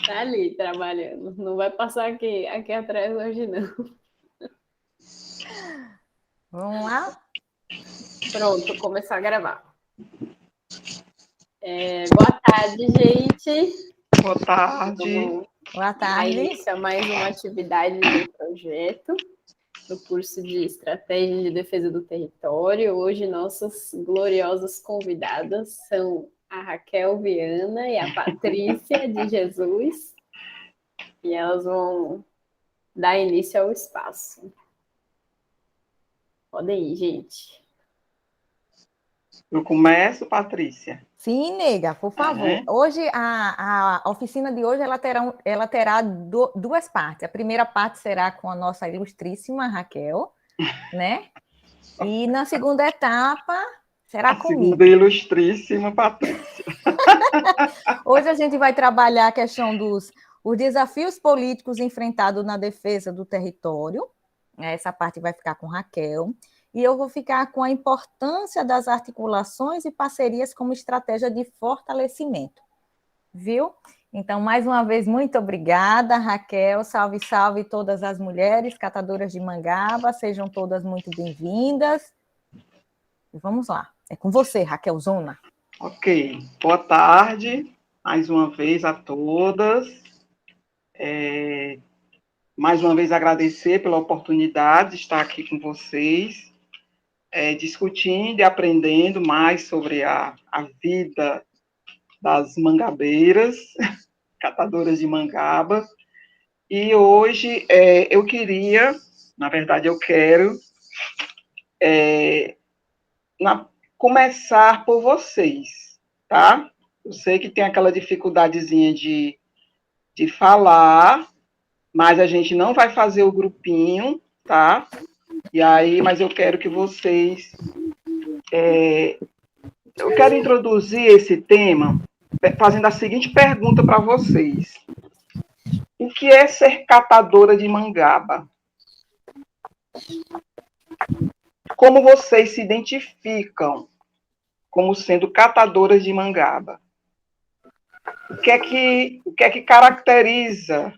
Tá ali trabalhando. Não vai passar aqui atrás hoje, não. Vamos lá? Pronto, vou começar a gravar. Boa tarde, gente. Boa tarde. Vamos Boa dar tarde. início a mais uma atividade do projeto, do curso de Estratégia de Defesa do Território. Hoje, nossas gloriosas convidadas são a Raquel Viana e a Patrícia de Jesus, e elas vão dar início ao espaço. Podem ir, gente. Eu começo, Patrícia. Sim, nega, por favor. Hoje, a oficina de hoje, ela terá duas partes. A primeira parte será com a nossa ilustríssima Raquel, né? E na segunda etapa, será comigo. Segunda ilustríssima, Patrícia. Hoje a gente vai trabalhar a questão dos os desafios políticos enfrentados na defesa do território. Essa parte vai ficar com Raquel. E eu vou ficar com a importância das articulações e parcerias como estratégia de fortalecimento. Viu? Então, mais uma vez, muito obrigada, Raquel. Salve, salve todas as mulheres catadoras de mangaba. Sejam todas muito bem-vindas. E vamos lá. É com você, Raquel Zona. Ok. Boa tarde, mais uma vez a todas. Mais uma vez agradecer pela oportunidade de estar aqui com vocês, discutindo e aprendendo mais sobre a vida das mangabeiras, catadoras de mangaba. E hoje eu queria, na verdade eu quero, começar por vocês, tá? Eu sei que tem aquela dificuldadezinha de falar, mas a gente não vai fazer o grupinho, tá? E aí, mas eu quero que vocês... eu quero introduzir esse tema fazendo a seguinte pergunta para vocês. O que é ser catadora de mangaba? Como vocês se identificam como sendo catadoras de mangaba? O que é que caracteriza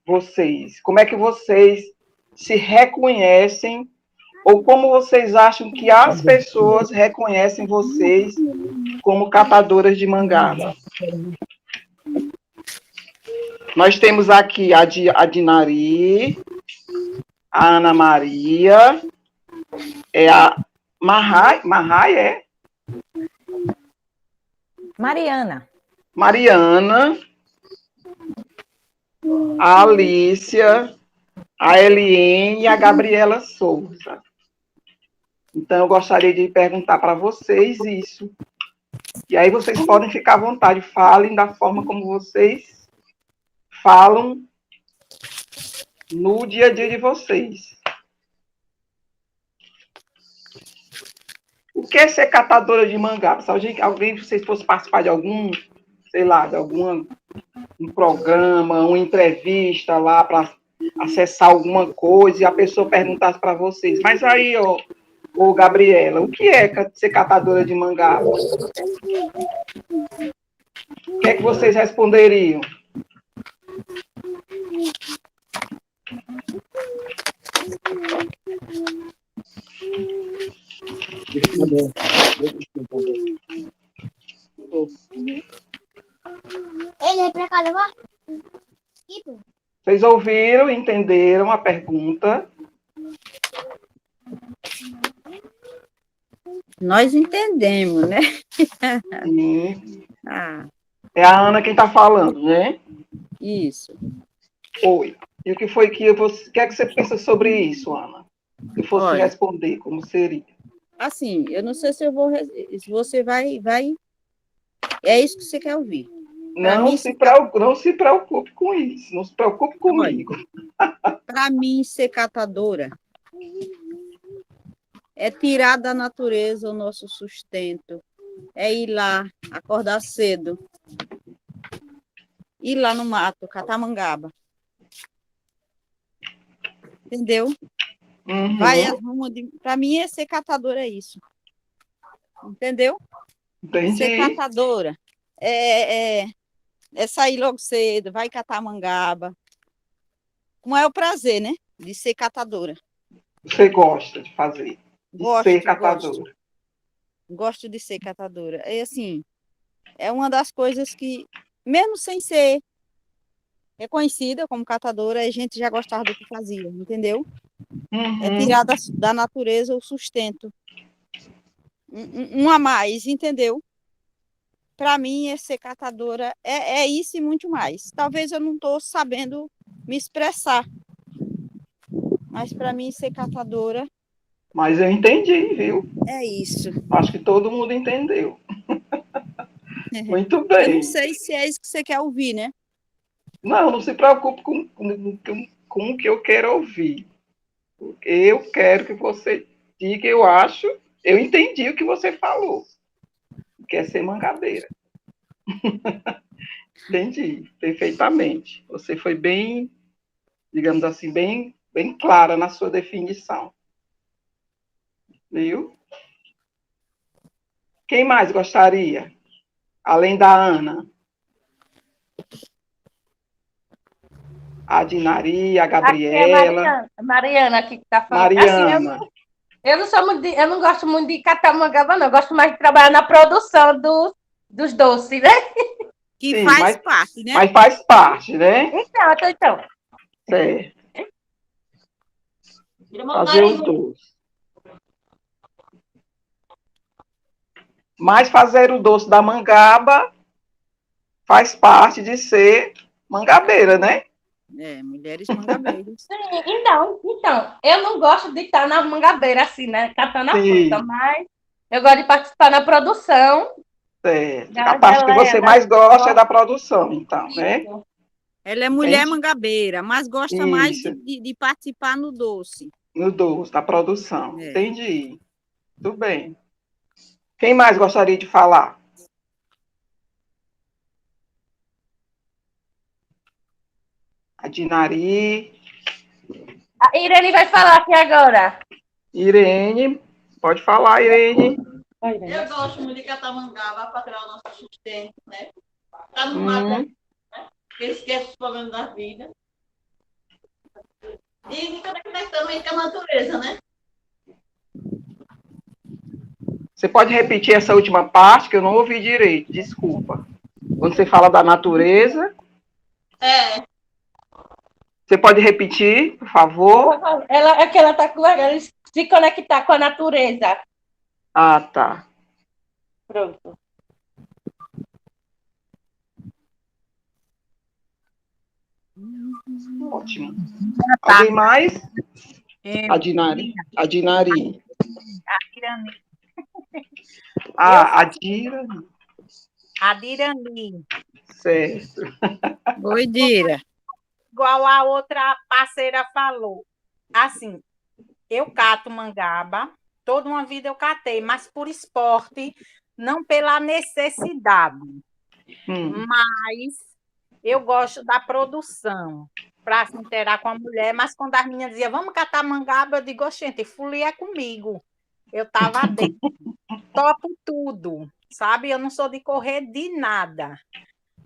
vocês? Como é que vocês se reconhecem ou como vocês acham que as pessoas reconhecem vocês como catadoras de mangaba? Nós temos aqui a Dinari, a Ana Maria, a Marrai, é? Mariana, a Alícia, a Eliene e a Gabriela Souza. Então, eu gostaria de perguntar para vocês isso. E aí vocês podem ficar à vontade, falem da forma como vocês falam no dia a dia de vocês. O que é ser catadora de mangá? Se alguém de vocês fosse participar de algum, sei lá, de algum um programa, uma entrevista lá para acessar alguma coisa e a pessoa perguntasse para vocês, mas aí, ô Gabriela, o que é ser catadora de mangá? O que é que vocês responderiam? Ele é pra cá levar? Vocês ouviram, entenderam a pergunta? Nós entendemos, né? Sim. Ah, É a Ana quem está falando, né? isso. Oi. E o que foi que você... O que é que você pensa sobre isso, Ana? Se fosse Olha, responder, como seria? assim, eu não sei se eu vou... Se você vai... É isso que você quer ouvir. Não se preocupe com isso. Não se preocupe comigo. Para mim, ser catadora é tirar da natureza o nosso sustento. É ir lá, acordar cedo. Ir lá no mato, catar mangaba. Entendeu? Uhum. Vai arruma de... Para mim, é ser catadora, é isso. Entendeu? Entendi. Ser catadora é É sair logo cedo, vai catar mangaba. Com o maior prazer, né? De ser catadora. Você gosta de fazer, de ser Gosto, gosto. catadora. Gosto de ser catadora. E assim, é uma das coisas que, mesmo sem ser reconhecida como catadora, a gente já gostava do que fazia, entendeu? É Uhum. tirar da natureza o sustento. Um a mais, entendeu? Para mim, ser catadora é isso e muito mais. Talvez eu não estou sabendo me expressar, mas para mim, ser catadora Mas eu entendi, viu? é isso. Acho que todo mundo entendeu. Muito Eu não bem. sei se é isso que você quer ouvir, né? Não, não se preocupe com o que eu quero ouvir. Eu quero que você diga, eu acho, eu entendi o que você falou, que é ser mangabeira. Entendi, perfeitamente. Você foi bem, digamos assim, bem clara na sua definição. Viu? Quem mais gostaria? Além da Ana? A Dinari, a Aqui é a Gabriela, Mariana aqui que está falando. Assim, Mariana. eu não sou muito eu não gosto muito de catar mangaba, não. Eu gosto mais de trabalhar na produção dos doces, né? Que Sim, faz parte, né? mas faz parte, né? Então. Certo. Fazer os doces. Mas fazer o doce da mangaba faz parte de ser mangabeira, né? É, mulheres mangabeiras. Então, eu não gosto de estar na mangabeira, assim, né? Catando a fruta, Sim, mas eu gosto de participar na produção certo. A da parte que geleia, você das mais gosta é da produção, então, né? isso. Ela é mulher Entendi. mangabeira, mas gosta mais Isso, de participar no doce. no doce, da produção. É. Entendi. Tudo bem. Quem mais gostaria de falar? A Dinari, A Irene vai falar aqui agora. Irene. Pode falar, Irene. Eu gosto muito de catar mangaba para tirar o nosso sustento, né? Tá no mato, né? Que esquece os problemas da vida. E me conectar também com a natureza, né? Você pode repetir essa última parte que eu não ouvi direito, desculpa. Quando você fala da natureza, É, você pode repetir, por favor? Ela é que ela está com ela se conectar com a natureza. Ah, tá. Pronto. Ótimo. Alguém mais? Eu, A Dinari. A Dinari. a Dirani. Ah, a Dira. A Dirani. Certo. oi, Dira. Igual a outra parceira falou. Assim, eu cato mangaba, toda uma vida eu catei, mas por esporte, não pela necessidade. Mas eu gosto da produção, para se interar com a mulher, mas quando as meninas diziam, vamos catar mangaba, eu digo, gente, folia é comigo. Eu estava dentro, topo tudo, sabe? Eu não sou de correr de nada,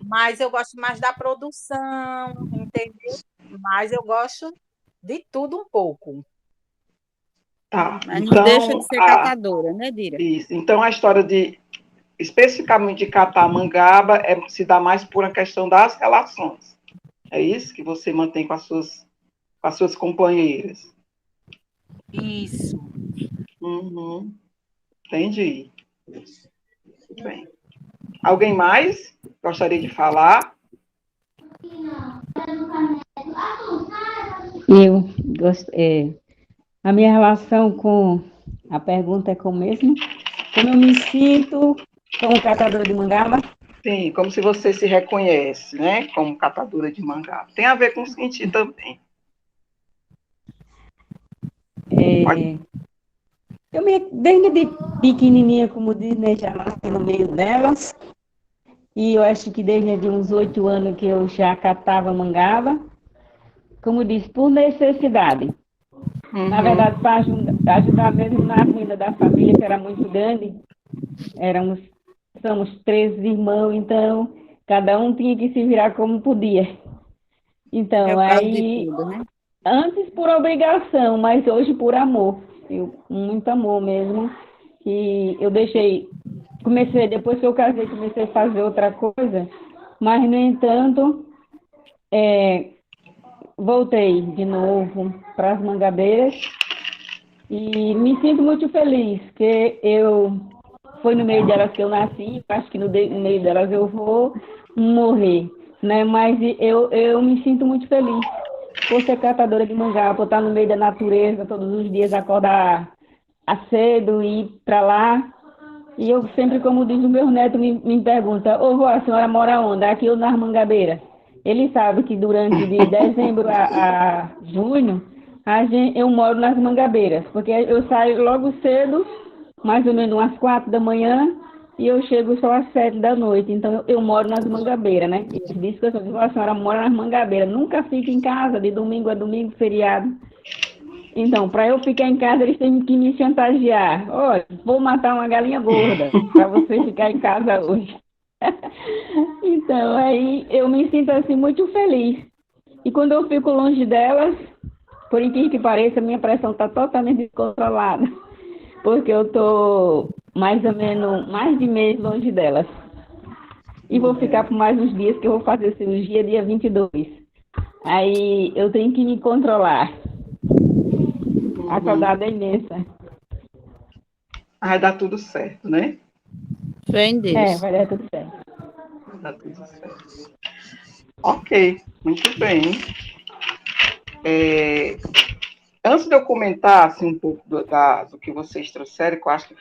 mas eu gosto mais da produção, entendeu? Mas eu gosto de tudo um pouco. Tá. Mas não Então, deixa de ser catadora, né, Dira? isso. Então, a história de, especificamente de catar mangaba, se dá mais por uma questão das relações. É isso que você mantém com as suas companheiras. Isso. Uhum. Entendi. Muito bem. Alguém mais gostaria de falar? Eu gosto, a minha relação com a pergunta é como mesmo? Como eu me sinto como catadora de mangaba? Sim, como se você se reconhece, né, como catadora de mangá. Tem a ver com sentir também. Desde de pequenininha, como diz, né, já nasci no meio delas. E eu acho que desde de uns 8 anos que eu já catava mangaba. Como diz, por necessidade. Na verdade, para ajudar mesmo na renda da família, que era muito grande, somos 13 irmãos, então Cada um tinha que se virar como podia. É Então, o caso de aí, tudo, né? antes por obrigação, mas hoje por amor. Muito amor mesmo. E eu deixei, comecei, depois que eu casei, comecei a fazer outra coisa, mas, no entanto, é, voltei de novo para as Mangabeiras e me sinto muito feliz, porque foi no meio delas que eu nasci, acho que no meio delas eu vou morrer, né? Mas eu me sinto muito feliz por ser catadora de mangá, por estar no meio da natureza todos os dias, acordar cedo e ir para lá. E eu sempre, como diz o meu neto, me pergunta, ô vó, a senhora mora onde? Aqui ou nas Mangabeiras? Ele sabe que durante de dezembro a junho, eu moro nas Mangabeiras, porque eu saio logo cedo, mais ou menos umas 4 da manhã, e eu chego só às 7 da noite. Então eu moro nas Mangabeiras, né? E disse que eu sou, a senhora mora nas Mangabeiras, nunca fica em casa, de domingo a domingo, feriado. Então, para eu ficar em casa, eles têm que me chantagear. Olha, vou matar uma galinha gorda para você ficar em casa hoje. Então, aí eu me sinto assim muito feliz. E quando eu fico longe delas, por incrível que pareça, minha pressão está totalmente descontrolada, porque eu estou mais ou menos mais de mês longe delas. E vou ficar por mais uns dias, que eu vou fazer cirurgia dia 22. Aí eu tenho que me controlar. A saudade é imensa. Vai dar tudo certo, né? Fé em Deus. Vai dar tudo certo. Vai dar tudo certo. Ok, muito bem. Antes de eu comentar assim, um pouco do que vocês trouxeram, que eu acho que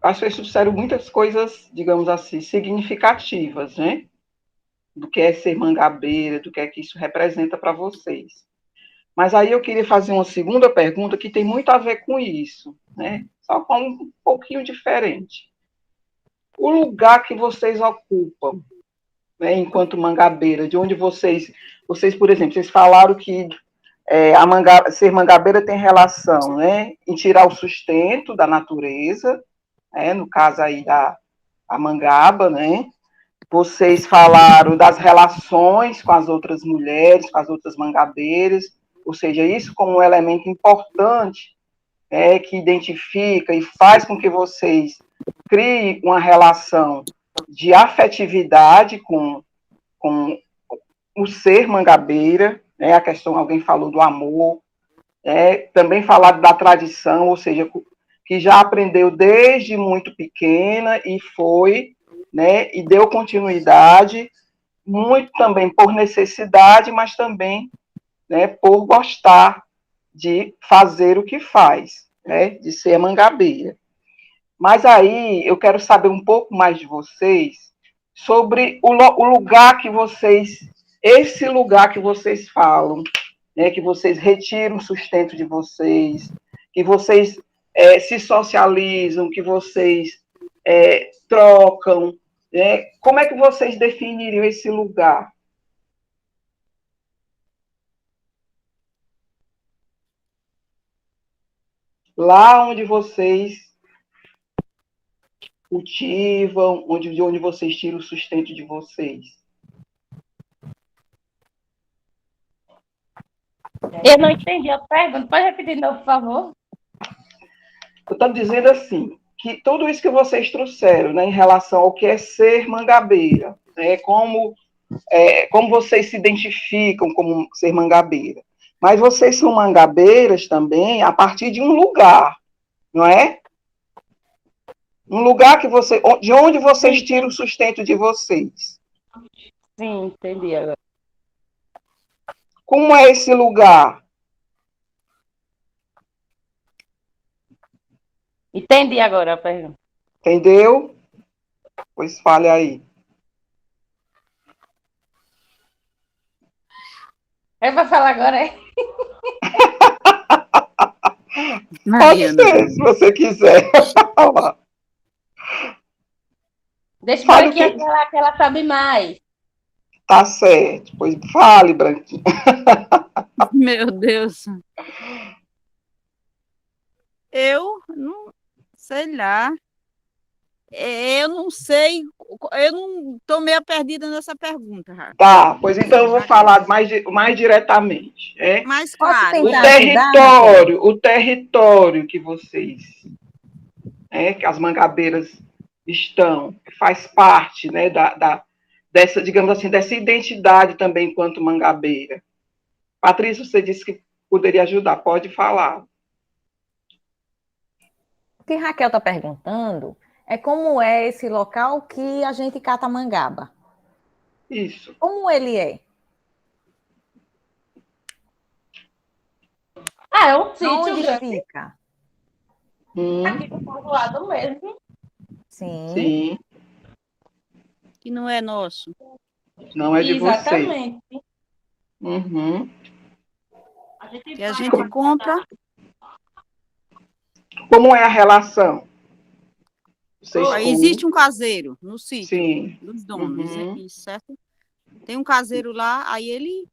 acho que vocês trouxeram muitas coisas, digamos assim, significativas, né? Do que é ser mangabeira, do que é que isso representa para vocês. Mas aí eu queria fazer uma segunda pergunta que tem muito a ver com isso, né? Só com um pouquinho diferente. O lugar que vocês ocupam, né, enquanto mangabeira, de onde vocês, por exemplo, vocês falaram que ser mangabeira tem relação, né, em tirar o sustento da natureza, né, no caso aí a mangaba, né? Vocês falaram das relações com as outras mulheres, com as outras mangabeiras, ou seja, isso como um elemento importante, que identifica e faz com que vocês criem uma relação de afetividade com o ser mangabeira, né? A questão, alguém falou do amor, também falar da tradição, ou seja, que já aprendeu desde muito pequena e foi, né, e deu continuidade, muito também por necessidade, mas também, né, por gostar de fazer o que faz, né, de ser mangabeira. Mas aí eu quero saber um pouco mais de vocês sobre o lugar que vocês, esse lugar que vocês falam, né, que vocês retiram o sustento de vocês, que vocês se socializam, que vocês trocam, né? Como é que vocês definiriam esse lugar? Lá onde vocês cultivam, de onde vocês tiram o sustento de vocês. Eu não entendi a pergunta. Pode repetir de novo, por favor? Eu estou dizendo assim, que tudo isso que vocês trouxeram, né, em relação ao que é ser mangabeira, né, como vocês se identificam como ser mangabeira. Mas vocês são mangabeiras também a partir de um lugar, não é? Um lugar de onde vocês tiram o sustento de vocês. Sim, entendi agora. Como é esse lugar? Entendi agora a pergunta. Entendeu? Pois fale aí. Eu vou falar agora, é? Pode ser, se você quiser. Deixa eu ver que ela sabe mais. Tá certo. Pois fale, Branquinha. Meu Deus. Eu não sei lá. Eu não sei, eu não estou meio perdida nessa pergunta, Raquel. Tá, pois então eu vou falar mais diretamente. Mas, Posso claro, tentar ajudar, Raquel? O território que vocês, que as mangabeiras estão, faz parte, né, dessa, digamos assim, dessa identidade também enquanto mangabeira. Patrícia, você disse que poderia ajudar, pode falar. O que Raquel está perguntando é como é esse local que a gente cata mangaba. Isso. Como ele é? É um sítio Onde grande fica? aqui do povoado mesmo. Sim. Sim, que não é nosso. não é de você. Exatamente. Uhum. Que a gente compra. Como é a relação? Vocês Ó, existe um caseiro no sítio Sim. dos donos, Uhum. isso, certo? Tem um caseiro lá, aí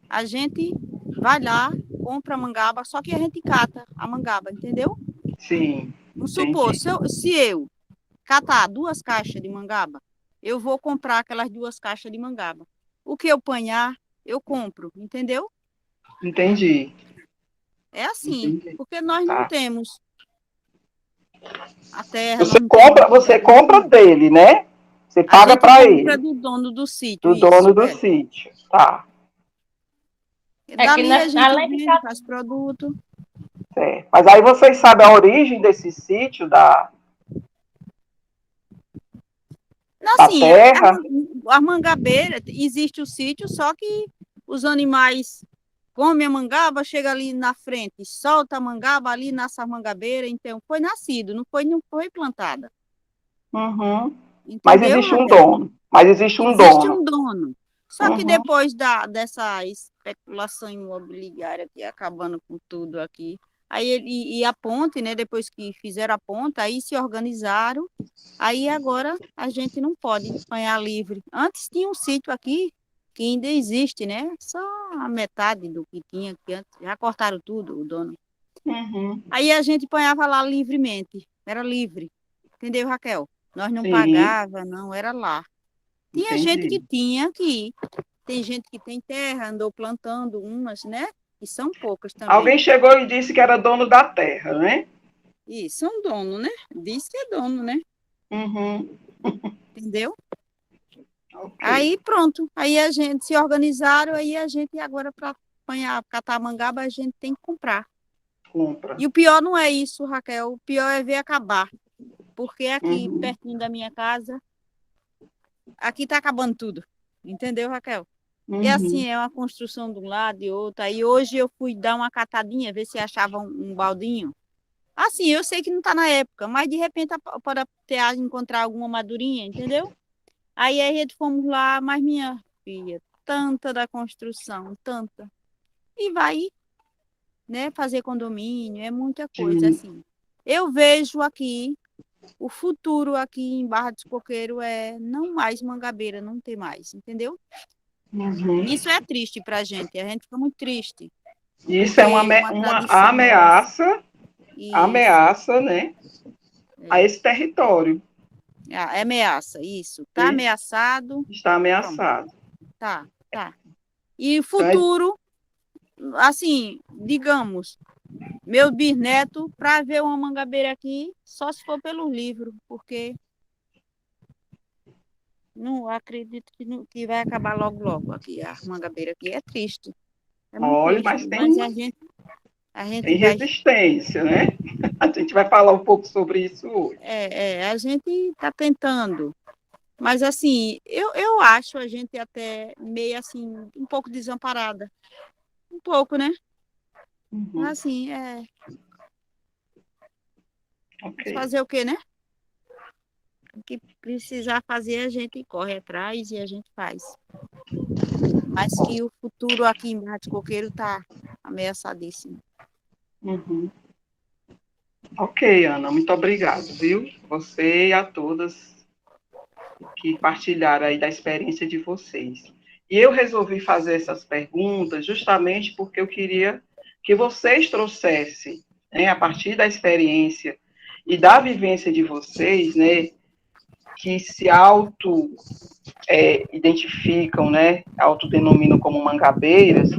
a gente vai lá, compra a mangaba, só que a gente cata a mangaba, entendeu? Sim, Vamos supor, entendi. se eu catar 2 caixas de mangaba, eu vou comprar aquelas 2 caixas de mangaba. O que eu apanhar, eu compro, entendeu? Entendi. É assim, Entendi. porque nós não Tá. temos a terra, nós não Você temos compra dele, né? Você a paga gente para compra ele, do dono do sítio, do dono isso, do é. sítio. Tá, É que Dali a gente além de vende, faz produto. certo. Mas aí vocês sabem a origem desse sítio, da Assim, terra? a mangabeira, existe o sítio, só que os animais comem a mangaba, chega ali na frente, solta a mangaba, ali nasce a mangabeira, então foi nascido, não foi plantada. Uhum. Mas Entendeu, existe um Raquel? dono. Mas existe um Existe dono. um dono. Só que Uhum. depois dessa especulação imobiliária que acabando com tudo aqui, aí e a ponte, né? Depois que fizeram a ponte, aí se organizaram. Aí agora a gente não pode apanhar livre. Antes tinha um sítio aqui que ainda existe, né? Só a metade do que tinha que antes. Já cortaram tudo, o dono. Uhum. Aí a gente apanhava lá livremente. Era livre. Entendeu, Raquel? Nós não Sim, pagava, não, era lá. Tinha gente que entendi. tinha que tem gente que tem terra, andou plantando umas, né? E são poucas Alguém também. chegou e disse que era dono da terra, né? E são dono, né? Diz que é dono, né? Uhum. Entendeu? Ok, Aí pronto. Aí a gente se organizaram, aí a gente agora para apanhar, catar mangaba, a gente tem que comprar. compra. E o pior não é isso, Raquel. O pior é ver acabar. Porque aqui, Uhum. pertinho da minha casa, aqui tá acabando tudo. Entendeu, Raquel? E Uhum. assim, é uma construção de um lado e outro. Aí hoje eu fui dar uma catadinha, ver se achava um baldinho. Assim, eu sei que não está na época, mas de repente pode ter encontrar alguma madurinha, entendeu? Aí a gente fomos lá, mas minha filha, tanta da construção, tanta. E vai, né, fazer condomínio, é muita coisa, Sim. assim. Eu vejo aqui, o futuro aqui em Barra dos Coqueiros é não mais mangabeira, não tem mais, entendeu? Uhum. Isso é triste pra gente, a gente fica muito triste, Isso é porque uma uma tradição nossa. Isso, ameaça, né, a é. esse território. É ameaça, isso. Tá E ameaçado, está pronto. ameaçado. Tá. E o Então, futuro, assim, digamos, meu bisneto, para ver uma mangabeira aqui, só se for pelo livro, porque não acredito que vai acabar logo, logo aqui. A mangabeira aqui é triste. É muito olha, triste, mas mas a gente tem vai. resistência, né? A gente vai falar um pouco sobre isso hoje. A gente está tentando. Mas assim, eu acho a gente até meio assim, um pouco desamparada. Um pouco, né? Uhum. Assim, Ok. mas fazer o quê, né? O que precisar fazer, a gente corre atrás e a gente faz. Mas que o futuro aqui em Barra de Coqueiro está ameaçadíssimo. Uhum. Ok, Ana, muito obrigado, viu? Você e a todas que partilharam aí da experiência de vocês. E eu resolvi fazer essas perguntas justamente porque eu queria que vocês trouxessem, né, a partir da experiência e da vivência de vocês, né, que se auto-identificam, né, autodenominam como mangabeiras,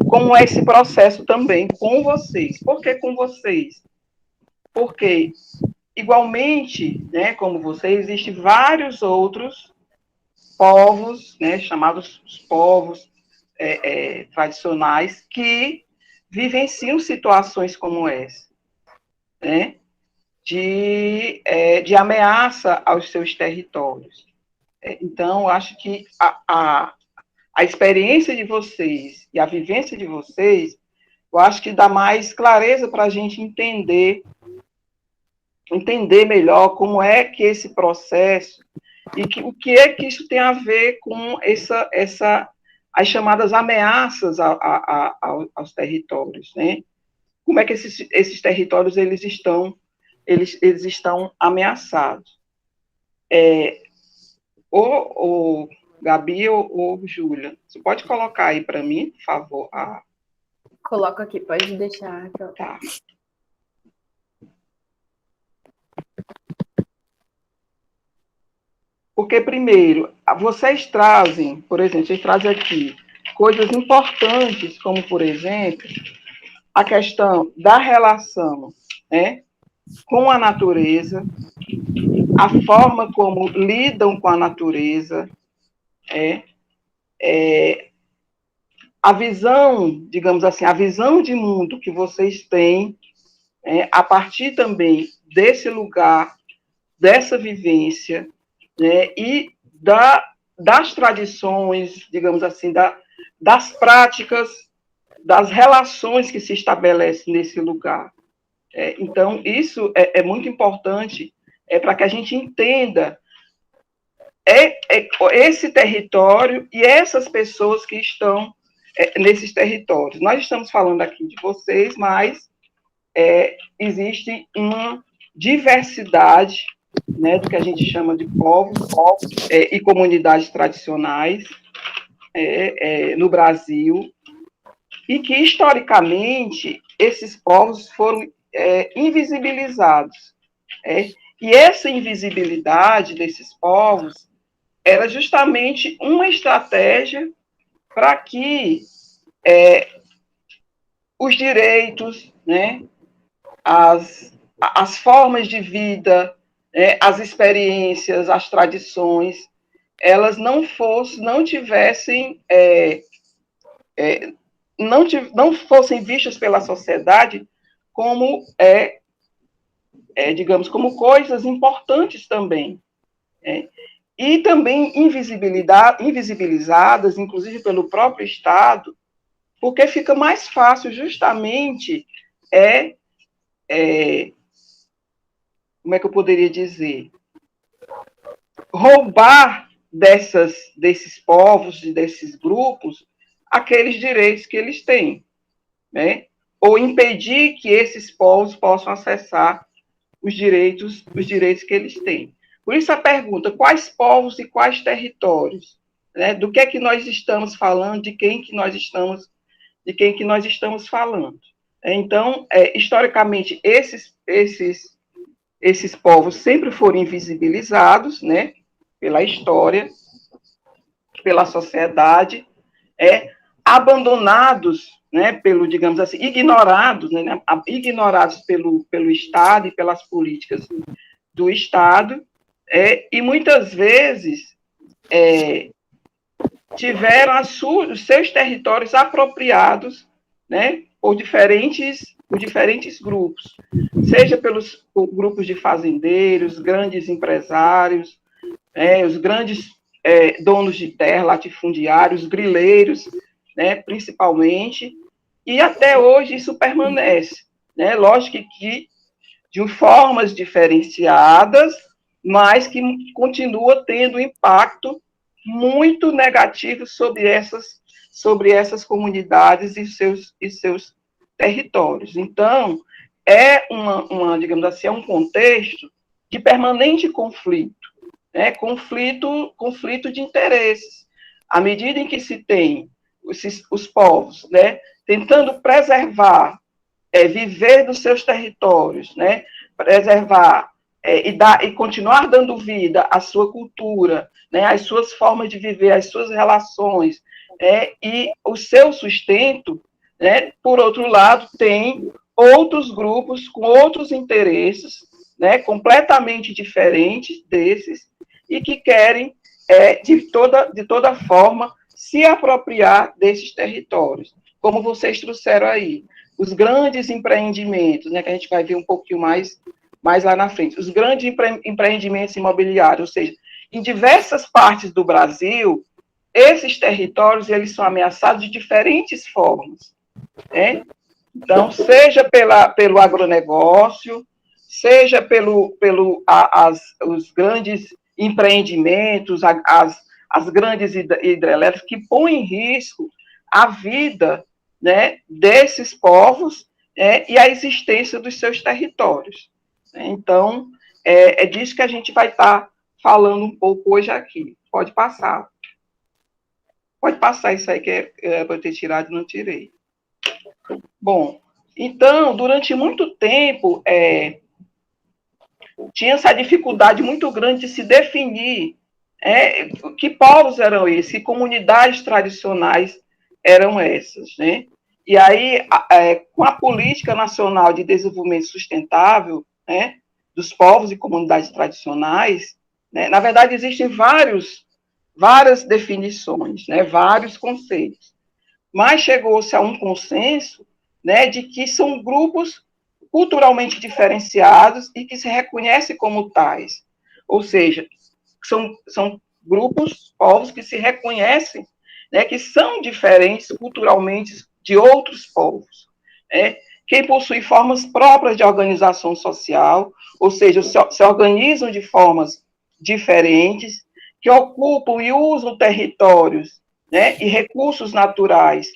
como é esse processo também com vocês. Por que com vocês? Porque, igualmente, né, como vocês, existem vários outros povos, né, chamados povos tradicionais, que vivenciam situações como essa, né, de ameaça aos seus territórios. Então, acho que a experiência de vocês e a vivência de vocês, eu acho que dá mais clareza para a gente entender melhor como é que esse processo e o que é que isso tem a ver com as chamadas ameaças aos territórios, né? Como é que esses territórios eles estão ameaçados? Ou Gabi ou Júlia, você pode colocar aí para mim, por favor? Coloco aqui, pode deixar. Tá. Porque, primeiro, vocês trazem, por exemplo, vocês trazem aqui coisas importantes, como, por exemplo, a questão da relação, né, com a natureza, a forma como lidam com a natureza, a visão, digamos assim, a visão de mundo que vocês têm, a partir também desse lugar, dessa vivência, né, e das tradições, digamos assim, das práticas, das relações que se estabelecem nesse lugar. Então, isso é muito importante para que a gente entenda esse território e essas pessoas que estão nesses territórios. Nós estamos falando aqui de vocês, mas existe uma diversidade, né, do que a gente chama de povos e comunidades tradicionais no Brasil, e que, historicamente, esses povos foram invisibilizados. E essa invisibilidade desses povos era justamente uma estratégia para que os direitos, né, as formas de vida, as experiências, as tradições, elas não tivessem, não fossem vistas pela sociedade como, digamos, como coisas importantes também. E também invisibilizadas, inclusive pelo próprio Estado, porque fica mais fácil justamente como é que eu poderia dizer? Roubar desses povos e desses grupos aqueles direitos que eles têm, né? Ou impedir que esses povos possam acessar os direitos que eles têm. Por isso a pergunta, quais povos e quais territórios? Né? Do que é que nós estamos falando, de quem que nós estamos falando? Então, historicamente, esses povos sempre foram invisibilizados, né, pela história, pela sociedade, abandonados, né, digamos assim, ignorados, né, ignorados pelo Estado e pelas políticas do Estado, e muitas vezes tiveram os seus territórios apropriados, né, por diferentes grupos, seja pelos grupos de fazendeiros, grandes empresários, os grandes donos de terra, latifundiários, grileiros, né, principalmente, e até hoje isso permanece, né, lógico que de formas diferenciadas, mas que continua tendo impacto muito negativo sobre essas comunidades e seus territórios. Então, digamos assim, um contexto de permanente conflito, né? conflito de interesses. À medida em que se tem os povos, né, tentando preservar, viver dos seus territórios, né, preservar e continuar dando vida à sua cultura, né, às suas formas de viver, às suas relações, e o seu sustento, né, por outro lado, tem outros grupos com outros interesses, né, completamente diferentes desses, e que querem, de toda forma, se apropriar desses territórios. Como vocês trouxeram aí, os grandes empreendimentos, né, que a gente vai ver um pouquinho mais lá na frente, os grandes empreendimentos imobiliários, ou seja, em diversas partes do Brasil, esses territórios eles são ameaçados de diferentes formas, né? Então, seja pelo agronegócio, seja os grandes empreendimentos, as grandes hidrelétricas, que põem em risco a vida, né, desses povos, e a existência dos seus territórios. Então, é disso que a gente vai estar falando um pouco hoje aqui. Pode passar. Pode passar isso aí que é para eu ter tirado e não tirei. Bom, então, durante muito tempo, tinha essa dificuldade muito grande de se definir que povos eram esses, que comunidades tradicionais eram essas, né? E aí, com a Política Nacional de Desenvolvimento Sustentável, né, dos povos e comunidades tradicionais, né, na verdade, existem várias definições, né, vários conceitos, mas chegou-se a um consenso, né, de que são grupos culturalmente diferenciados e que se reconhecem como tais, ou seja, são grupos, povos que se reconhecem, né, que são diferentes culturalmente de outros povos, né, que possuem formas próprias de organização social, ou seja, se organizam de formas diferentes, que ocupam e usam territórios, né, e recursos naturais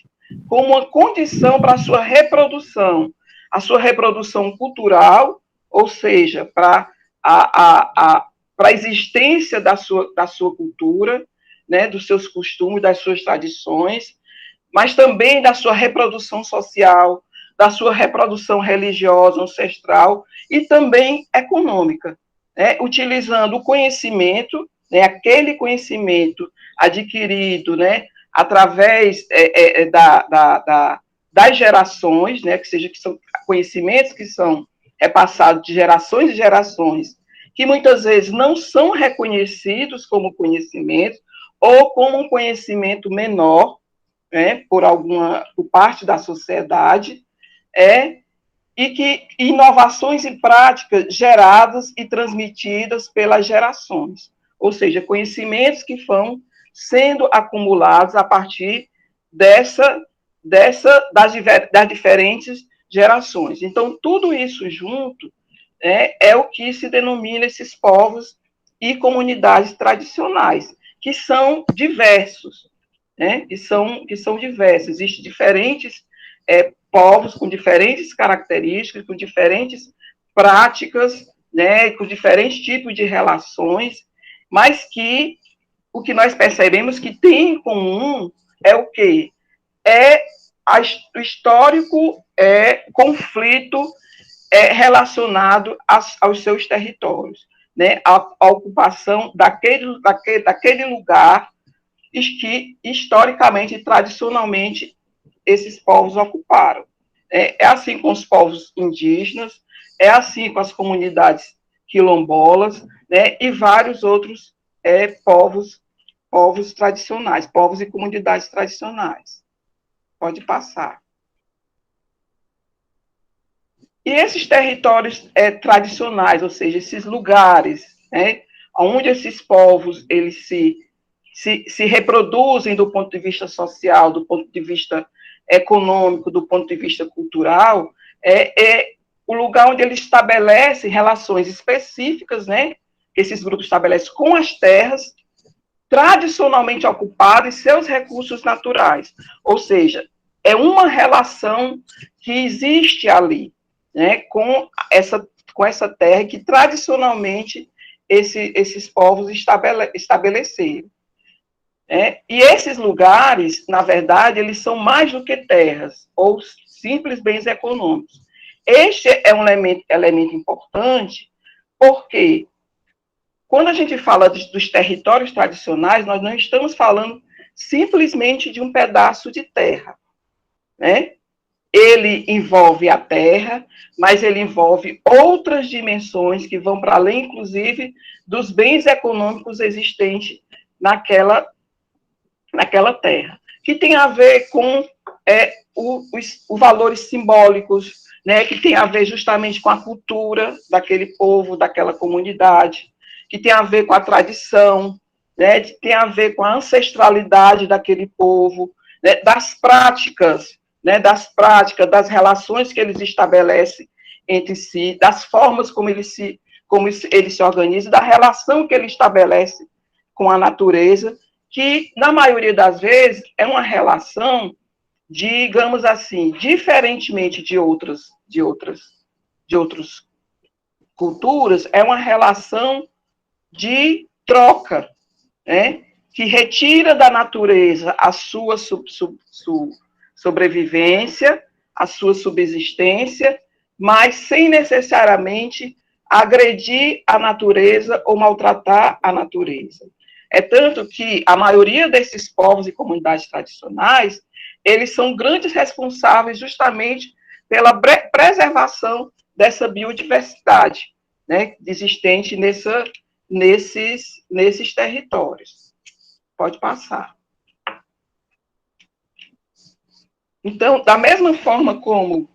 como uma condição para a sua reprodução cultural, ou seja, para a existência da sua cultura, né, dos seus costumes, das suas tradições, mas também da sua reprodução social, da sua reprodução religiosa, ancestral e também econômica, né, utilizando o conhecimento, né, aquele conhecimento adquirido, né, através das gerações, né, que são conhecimentos que são repassados de gerações e gerações, que muitas vezes não são reconhecidos como conhecimento ou como um conhecimento menor, né, por parte da sociedade, e que inovações e práticas geradas e transmitidas pelas gerações, ou seja, conhecimentos que vão sendo acumulados a partir das diferentes gerações. Então, tudo isso junto é o que se denomina esses povos e comunidades tradicionais, que são diversos, né? que são diversos. Existem diferentes povos com diferentes características, com diferentes práticas, né? Com diferentes tipos de relações, mas que o que nós percebemos que tem em comum é o quê? O histórico conflito relacionado aos seus territórios, né? A ocupação daquele lugar que, historicamente e tradicionalmente, esses povos ocuparam. É assim com os povos indígenas, é assim com as comunidades quilombolas, né? E vários outros povos tradicionais, povos e comunidades tradicionais. Pode passar. E esses territórios tradicionais, ou seja, esses lugares, né, onde esses povos eles se reproduzem do ponto de vista social, do ponto de vista econômico, do ponto de vista cultural, é o lugar onde eles estabelecem relações específicas, né, que esses grupos estabelecem com as terras tradicionalmente ocupadas e seus recursos naturais. Ou seja, é uma relação que existe ali, né, com essa terra que tradicionalmente esses povos estabeleceram. E esses lugares, na verdade, eles são mais do que terras ou simples bens econômicos. Este é um elemento importante, Por quê? Quando a gente fala dos territórios tradicionais, nós não estamos falando simplesmente de um pedaço de terra, né? Ele envolve a terra, mas ele envolve outras dimensões que vão para além, inclusive, dos bens econômicos existentes naquela terra, que tem a ver com os valores simbólicos, né, que tem a ver justamente com a cultura daquele povo, daquela comunidade, que tem a ver com a tradição, né, que tem a ver com a ancestralidade daquele povo, né, das práticas, das relações que eles estabelecem entre si, das formas como eles se organizam, da relação que ele estabelece com a natureza, que, na maioria das vezes, é uma relação, digamos assim, diferentemente de outras culturas, é uma relação de troca, né? Que retira da natureza a sua sobrevivência, a sua subsistência, mas sem necessariamente agredir a natureza ou maltratar a natureza. É tanto que a maioria desses povos e comunidades tradicionais, eles são grandes responsáveis justamente pela preservação dessa biodiversidade, né, existente nesses territórios. Pode passar. Então, da mesma forma como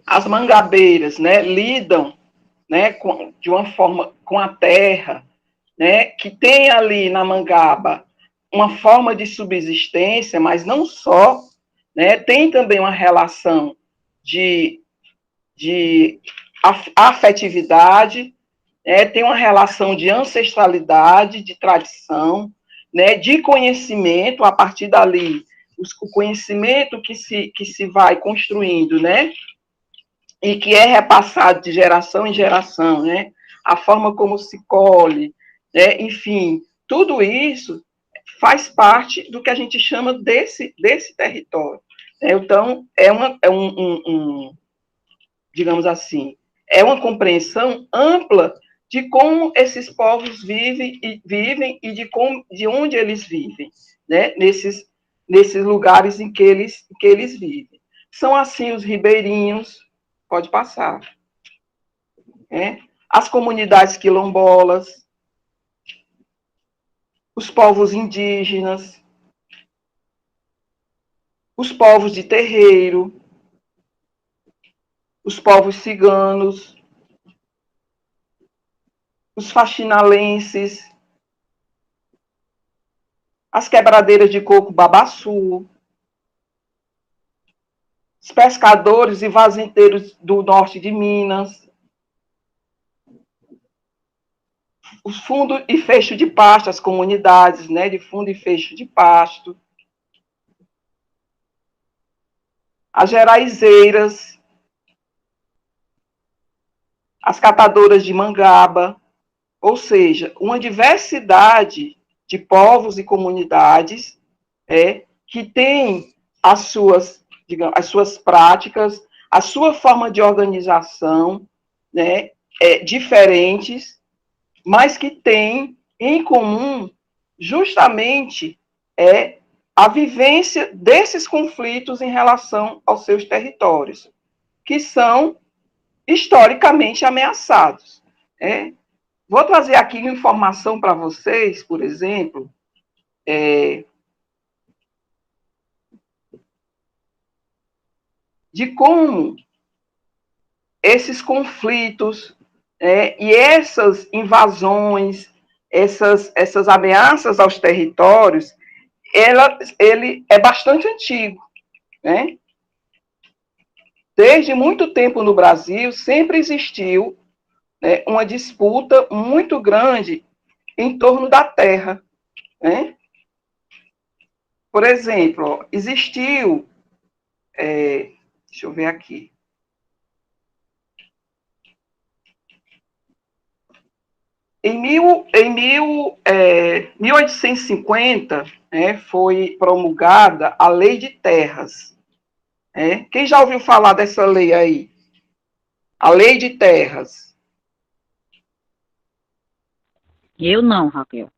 as mangabeiras, né, lidam, né, de uma forma com a terra, né, que tem ali na mangaba uma forma de subsistência, mas não só, né, tem também uma relação de afetividade, né, tem uma relação de ancestralidade, de tradição, né, de conhecimento, a partir dali, o conhecimento que se vai construindo, né, e que é repassado de geração em geração, né, a forma como se colhe, né, enfim, tudo isso faz parte do que a gente chama desse território. Então, digamos assim, é uma compreensão ampla de como esses povos vivem e de onde eles vivem, né? nesses lugares em que eles vivem. São assim os ribeirinhos, pode passar, né? As comunidades quilombolas, os povos indígenas, os povos de terreiro, os povos ciganos, os faxinalenses, as quebradeiras de coco babaçu, os pescadores e fazendeiros do norte de Minas, os fundo e fecho de pasto, as comunidades, né, de fundo e fecho de pasto, as geraizeiras, as catadoras de mangaba, ou seja, uma diversidade de povos e comunidades que têm as suas práticas, a sua forma de organização, né, diferentes, mas que têm em comum justamente a vivência desses conflitos em relação aos seus territórios, que são historicamente ameaçados. Vou trazer aqui uma informação para vocês, por exemplo, de como esses conflitos e essas invasões, essas ameaças aos territórios, ele é bastante antigo, né? Desde muito tempo no Brasil, sempre existiu, né, uma disputa muito grande em torno da terra, né? Por exemplo, existiu, deixa eu ver aqui, em 1850, foi promulgada a Lei de Terras, Quem já ouviu falar dessa lei aí? A Lei de Terras. Eu não, Raquel.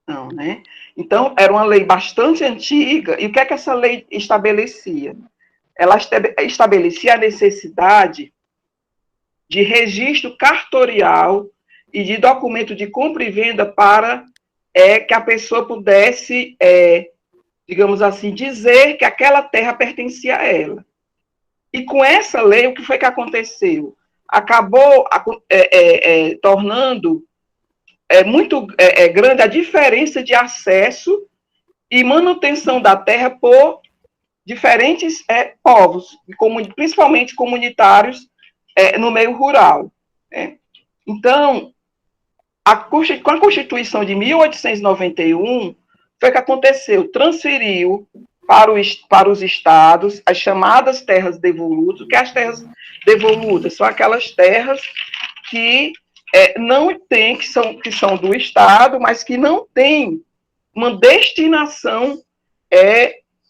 Não, né? Então, era uma lei bastante antiga, e o que é que essa lei estabelecia? Ela estabelecia a necessidade de registro cartorial e de documento de compra e venda para que a pessoa pudesse, digamos assim, dizer que aquela terra pertencia a ela. E com essa lei, o que foi que aconteceu? Acabou tornando muito grande a diferença de acesso e manutenção da terra por diferentes povos, principalmente comunitários no meio rural. Então, com a Constituição de 1891, foi que aconteceu, transferiu para os estados as chamadas terras devolutas. O que é as terras devolutas? São aquelas terras que não tem, que são do estado, mas que não têm uma destinação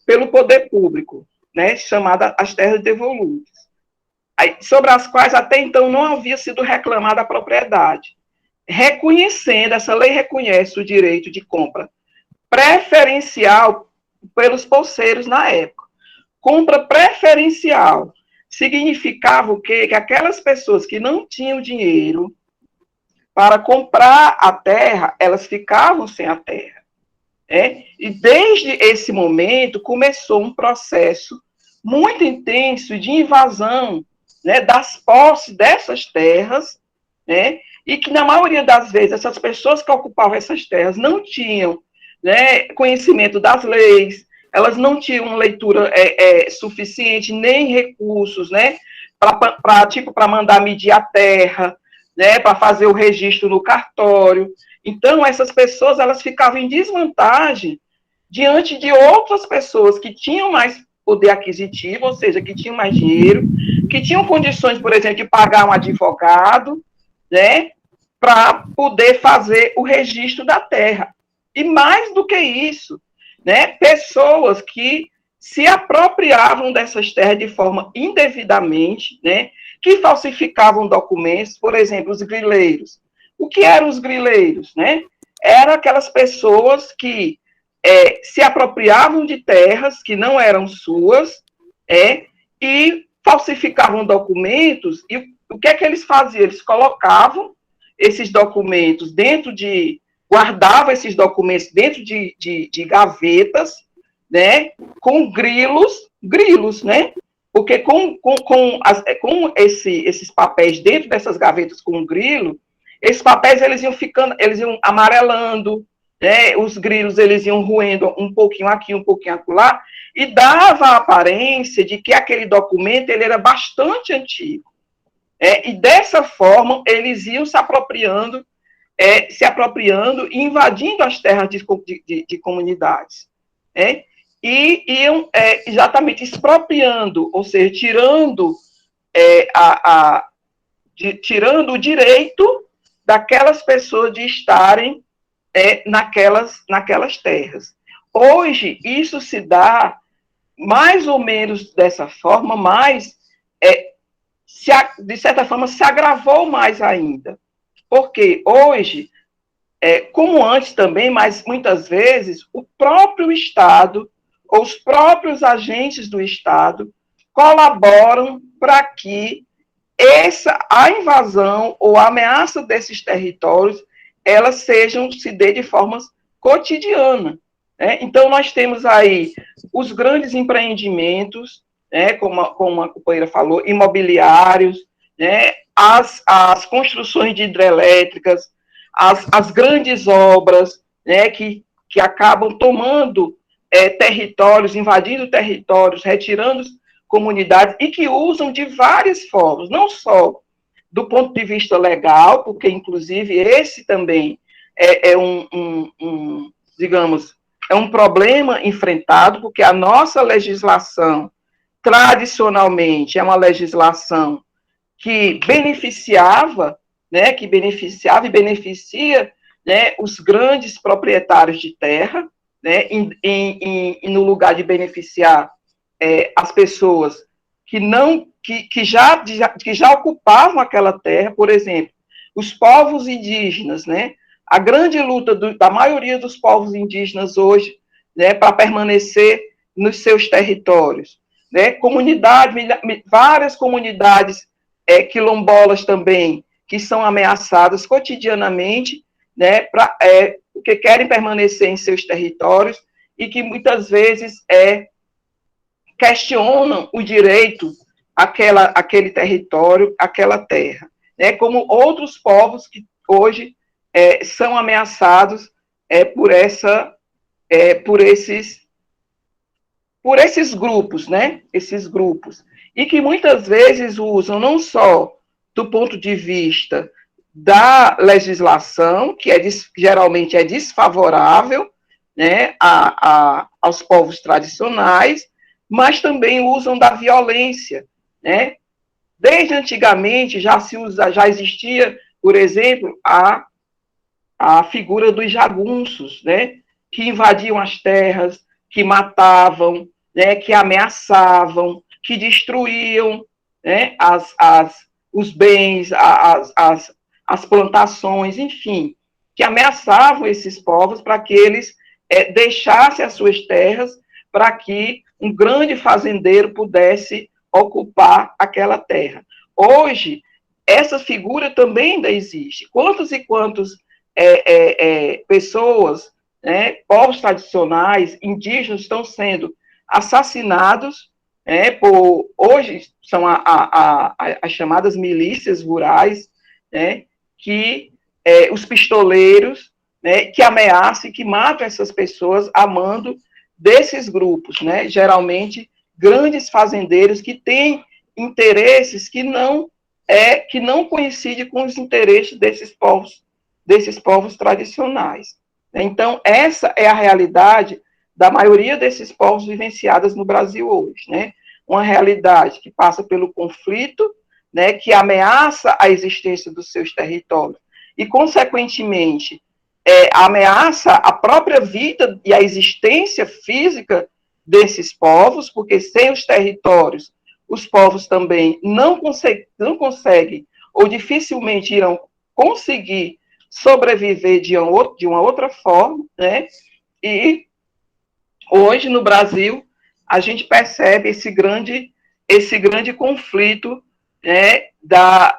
pelo poder público, né, chamada as terras devolutas, sobre as quais até então não havia sido reclamada a propriedade. Essa lei reconhece o direito de compra preferencial pelos poceiros na época. Compra preferencial significava o quê? Que aquelas pessoas que não tinham dinheiro para comprar a terra, elas ficavam sem a terra. E desde esse momento começou um processo muito intenso de invasão, né, das posses dessas terras, né, e que na maioria das vezes essas pessoas que ocupavam essas terras não tinham, né, conhecimento das leis, elas não tinham leitura suficiente, nem recursos, né, para mandar medir a terra, né, para fazer o registro no cartório. Então, essas pessoas, elas ficavam em desvantagem diante de outras pessoas que tinham mais poder aquisitivo, ou seja, que tinham mais dinheiro, que tinham condições, por exemplo, de pagar um advogado, né, para poder fazer o registro da terra. E mais do que isso, né, pessoas que se apropriavam dessas terras de forma indevidamente, né, que falsificavam documentos, por exemplo, os grileiros. O que eram os grileiros, né? Eram aquelas pessoas que se apropriavam de terras que não eram suas, e falsificavam documentos, e o que é que eles faziam? Eles colocavam esses documentos guardavam esses documentos dentro de gavetas, né, com grilos, né? Porque com esses papéis dentro dessas gavetas com grilo, esses papéis eles iam amarelando, né? Os grilos eles iam roendo um pouquinho aqui, um pouquinho acolá, e dava a aparência de que aquele documento ele era bastante antigo. E dessa forma eles iam se apropriando e invadindo as terras de comunidades. E iam exatamente expropriando, ou seja, tirando o direito daquelas pessoas de estarem naquelas terras. Hoje, isso se dá mais ou menos dessa forma, mas, de certa forma, se agravou mais ainda. Porque hoje, como antes também, mas muitas vezes, o próprio Estado, ou os próprios agentes do Estado, colaboram para que a invasão ou a ameaça desses territórios, elas se dê de forma cotidiana. Então, nós temos aí os grandes empreendimentos, como a companheira falou, imobiliários, as construções de hidrelétricas, as grandes obras, que acabam tomando territórios, invadindo territórios, retirando comunidades, e que usam de várias formas, não só do ponto de vista legal, porque, inclusive, esse também digamos, é um problema enfrentado, porque a nossa legislação, tradicionalmente, é uma legislação que beneficiava e beneficia, né, os grandes proprietários de terra, né, e no lugar de beneficiar as pessoas que já ocupavam aquela terra, por exemplo, os povos indígenas, né? A grande luta da maioria dos povos indígenas hoje, né, para permanecer nos seus territórios, né? Várias comunidades quilombolas também, que são ameaçadas cotidianamente, né, porque querem permanecer em seus territórios e que muitas vezes questionam o direito àquele território, àquela terra, né, como outros povos que hoje são ameaçados por esses grupos, né, esses grupos, e que muitas vezes usam não só do ponto de vista da legislação, que geralmente é desfavorável, né, aos povos tradicionais, mas também usam da violência, né? Desde antigamente já existia, por exemplo, a figura dos jagunços, né? Que invadiam as terras, que matavam, né? Que ameaçavam, que destruíam, né? Os bens, as plantações, enfim, que ameaçavam esses povos para que eles deixassem as suas terras para que um grande fazendeiro pudesse ocupar aquela terra. Hoje, essa figura também ainda existe. Quantos e quantos pessoas, né, povos tradicionais, indígenas, estão sendo assassinados, hoje são as chamadas milícias rurais, né, os pistoleiros, né, que ameaçam e que matam essas pessoas a mando desses grupos, né, geralmente grandes fazendeiros que têm interesses que não coincidem com os interesses desses povos tradicionais. Então, essa é a realidade da maioria desses povos vivenciadas no Brasil hoje, né? Uma realidade que passa pelo conflito, né, que ameaça a existência dos seus territórios e, consequentemente, ameaça a própria vida e a existência física desses povos, porque sem os territórios, os povos também não conseguem ou dificilmente irão conseguir sobreviver de uma outra forma, né? E hoje no Brasil a gente percebe esse grande conflito, né,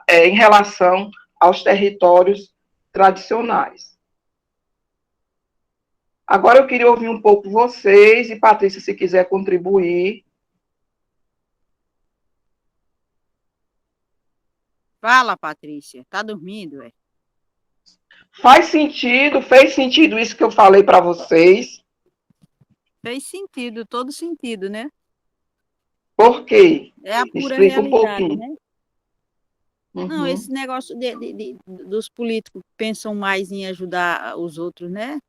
em relação aos territórios tradicionais. Agora eu queria ouvir um pouco vocês, e Patrícia, se quiser contribuir. Fala, Patrícia. Tá dormindo, é? Fez sentido isso que eu falei para vocês? Fez sentido, todo sentido, né? Por quê? É a pura Explica um realidade, pouquinho. né? Uhum. Não, esse negócio dos políticos que pensam mais em ajudar os outros, né?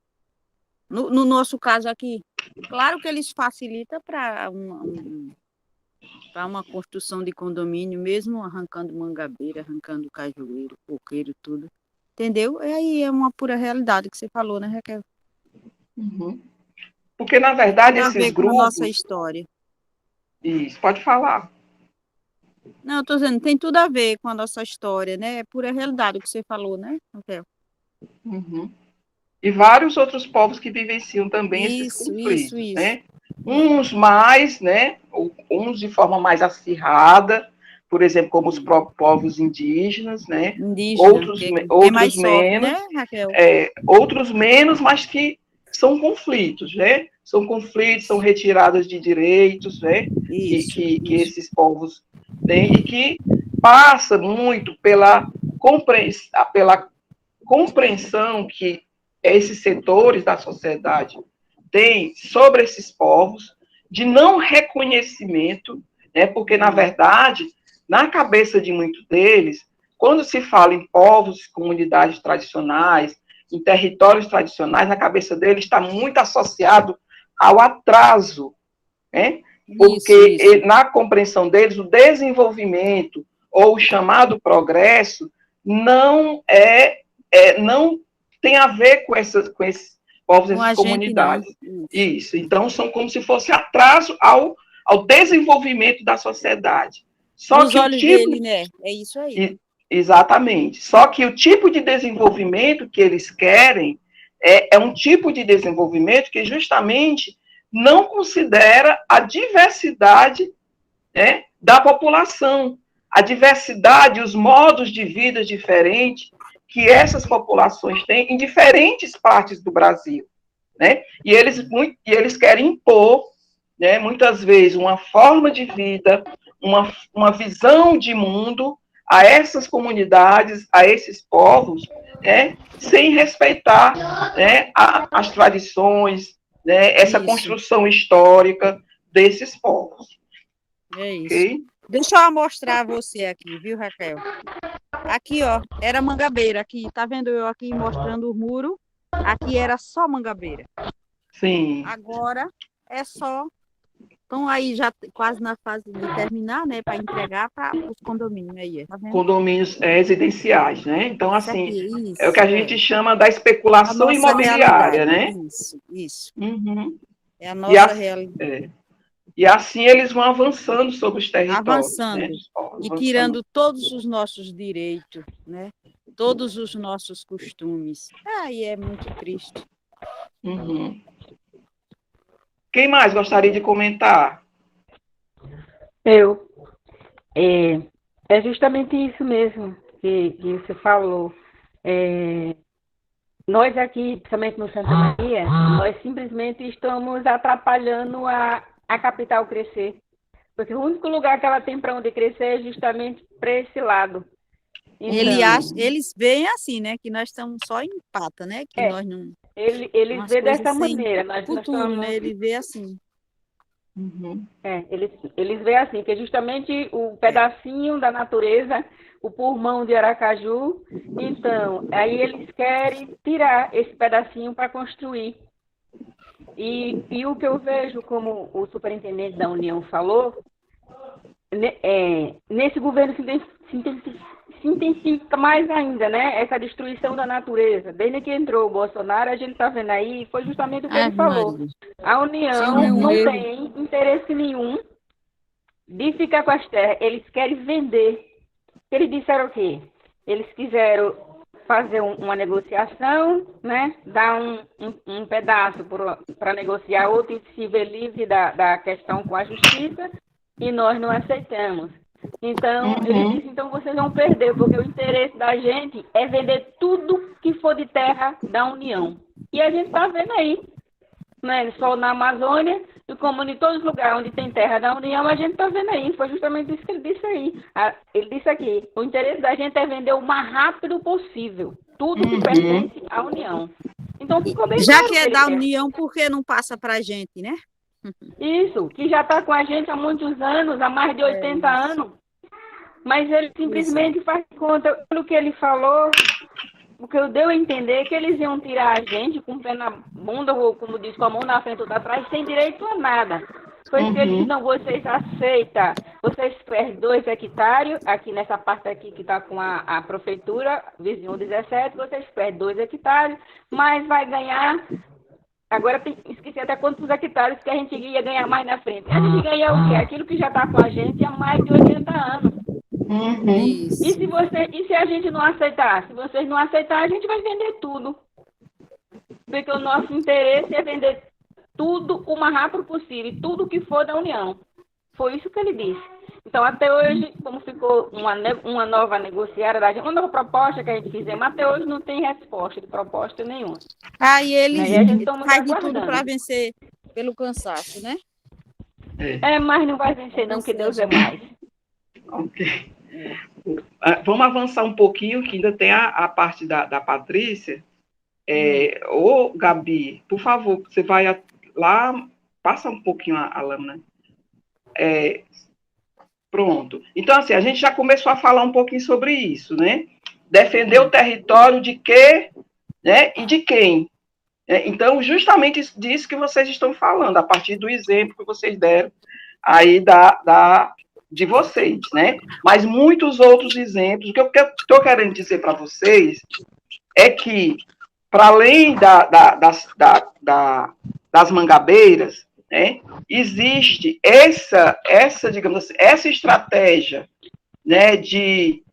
No nosso caso aqui, claro que eles facilitam para uma construção de condomínio, mesmo arrancando mangabeira, arrancando cajueiro, coqueiro, tudo. Entendeu? E aí é uma pura realidade que você falou, né, Raquel? Uhum. Porque, na verdade, Tem a esses ver com a grupos... nossa história. Isso, pode falar. Não, eu estou dizendo, tem tudo a ver com a nossa história, né? É pura realidade o que você falou, né, Raquel? Uhum. E vários outros povos que vivenciam também esses Isso, conflitos, isso. né? Uns mais, né? Uns de forma mais acirrada, por exemplo, como os próprios povos indígenas, né? Indígena, quem mais sofre, menos, né, Raquel? outros menos, mas que são conflitos, né? São conflitos, são retiradas de direitos, né? Que esses povos têm e que passa muito pela compreensão que esses setores da sociedade têm sobre esses povos, de não reconhecimento, né? Porque, na verdade, na cabeça de muitos deles, quando se fala em povos, comunidades tradicionais, em territórios tradicionais, na cabeça deles está muito associado ao atraso, né? Porque na compreensão deles, o desenvolvimento ou o chamado progresso não não tem a ver com esses povos, essas comunidades. Isso. Então, são como se fosse atraso ao desenvolvimento da sociedade. Só Nos que o olhos tipo dele, né? É isso aí. Exatamente. Só que o tipo de desenvolvimento que eles querem é um tipo de desenvolvimento que justamente não considera a diversidade, né, da população, a diversidade, os modos de vida diferentes que essas populações têm em diferentes partes do Brasil, né? E eles querem impor, né, muitas vezes, uma forma de vida, uma visão de mundo a essas comunidades, a esses povos, né, sem respeitar, né, as tradições, né, essa Isso. construção histórica desses povos. É isso. Okay? Deixa eu mostrar a você aqui, viu, Raquel? Aqui, ó, era mangabeira. Aqui, tá vendo eu aqui mostrando o muro? Aqui era só mangabeira. Sim. Agora é só. Estão aí já quase na fase de terminar, né? Para entregar para os condomínios aí, tá vendo? Condomínios residenciais, né? Então, Isso assim, aqui, é o que a gente chama da a especulação nossa imobiliária, realidade. né? Isso. Uhum. É a E, nossa realidade. e assim eles vão avançando sobre os territórios, né? Avançando e tirando todos os nossos direitos, né? Todos os nossos costumes. Aí é muito triste. Uhum. Quem mais gostaria de comentar? Eu. É justamente isso mesmo que você falou. Nós aqui, principalmente no Santa Maria, nós simplesmente estamos atrapalhando a capital crescer. Porque o único lugar que ela tem para onde crescer é justamente para esse lado. Então, Eles veem assim, né? Que nós estamos só em pata, né? Que nós não. eles Umas vê coisas dessa sem maneira. Nós futuro, estamos, né? Ele vê assim. Uhum. eles veem assim, que é justamente o pedacinho da natureza, o pulmão de Aracaju. Então, aí eles querem tirar esse pedacinho para construir. E o que eu vejo, como o superintendente da União falou, nesse governo se intensifica mais ainda, né? Essa destruição da natureza. Desde que entrou o Bolsonaro, a gente está vendo aí, foi justamente o que ele falou. A União não tem interesse nenhum de ficar com as terras. Eles querem vender. Eles disseram o quê? Eles quiseram fazer uma negociação, né? Dar um pedaço para negociar, outro se ver livre da questão com a justiça, e nós não aceitamos. Então, ele disse, então vocês vão perder, porque o interesse da gente é vender tudo que for de terra da União. E a gente está vendo aí, né? Só na Amazônia, e como em todos os lugares onde tem terra da União, a gente está vendo aí. Foi justamente isso que ele disse aí. Ele disse aqui, o interesse da gente é vender o mais rápido possível tudo que pertence à União. Então ficou bem Já claro que é ele da quer. União, por que não passa para a gente, né? Isso, que já está com a gente há muitos anos, há mais de 80 anos. Mas ele simplesmente faz conta, pelo que ele falou, o que eu deu a entender é que eles iam tirar a gente com o pé na bunda, ou como diz, com a mão na frente ou atrás, sem direito a nada. Foi isso que ele disse, não, vocês aceitam, vocês perdem 2 hectares, aqui nessa parte aqui que está com a prefeitura, vizinho 17, vocês perdem 2 hectares, mas vai ganhar. Agora esqueci até quantos hectares que a gente ia ganhar mais na frente. A gente ganha o quê? Aquilo que já está com a gente há mais de 80 anos. E se a gente não aceitar? Se vocês não aceitarem, a gente vai vender tudo. Porque o nosso interesse é vender tudo o mais rápido possível, e tudo que for da União. Foi isso que ele disse. Então, até hoje, como ficou uma nova negociada da gente, uma nova proposta que a gente fizemos, até hoje não tem resposta de proposta nenhuma. E ele faz de tudo para aguardando. vencer pelo cansaço, né? Mas não vai vencer não, que Deus é mais. Ok. Vamos avançar um pouquinho, que ainda tem a parte da Patrícia. Ô, Gabi, por favor, você vai lá, passa um pouquinho a lâmina. Pronto. Então, assim, a gente já começou a falar um pouquinho sobre isso, né? Defender o território de quê, né? E de quem. Então, justamente disso que vocês estão falando, a partir do exemplo que vocês deram aí de vocês, né? Mas muitos outros exemplos. O que eu estou querendo dizer para vocês é que, para além das mangabeiras, né, existe essa, digamos assim, essa estratégia, né, de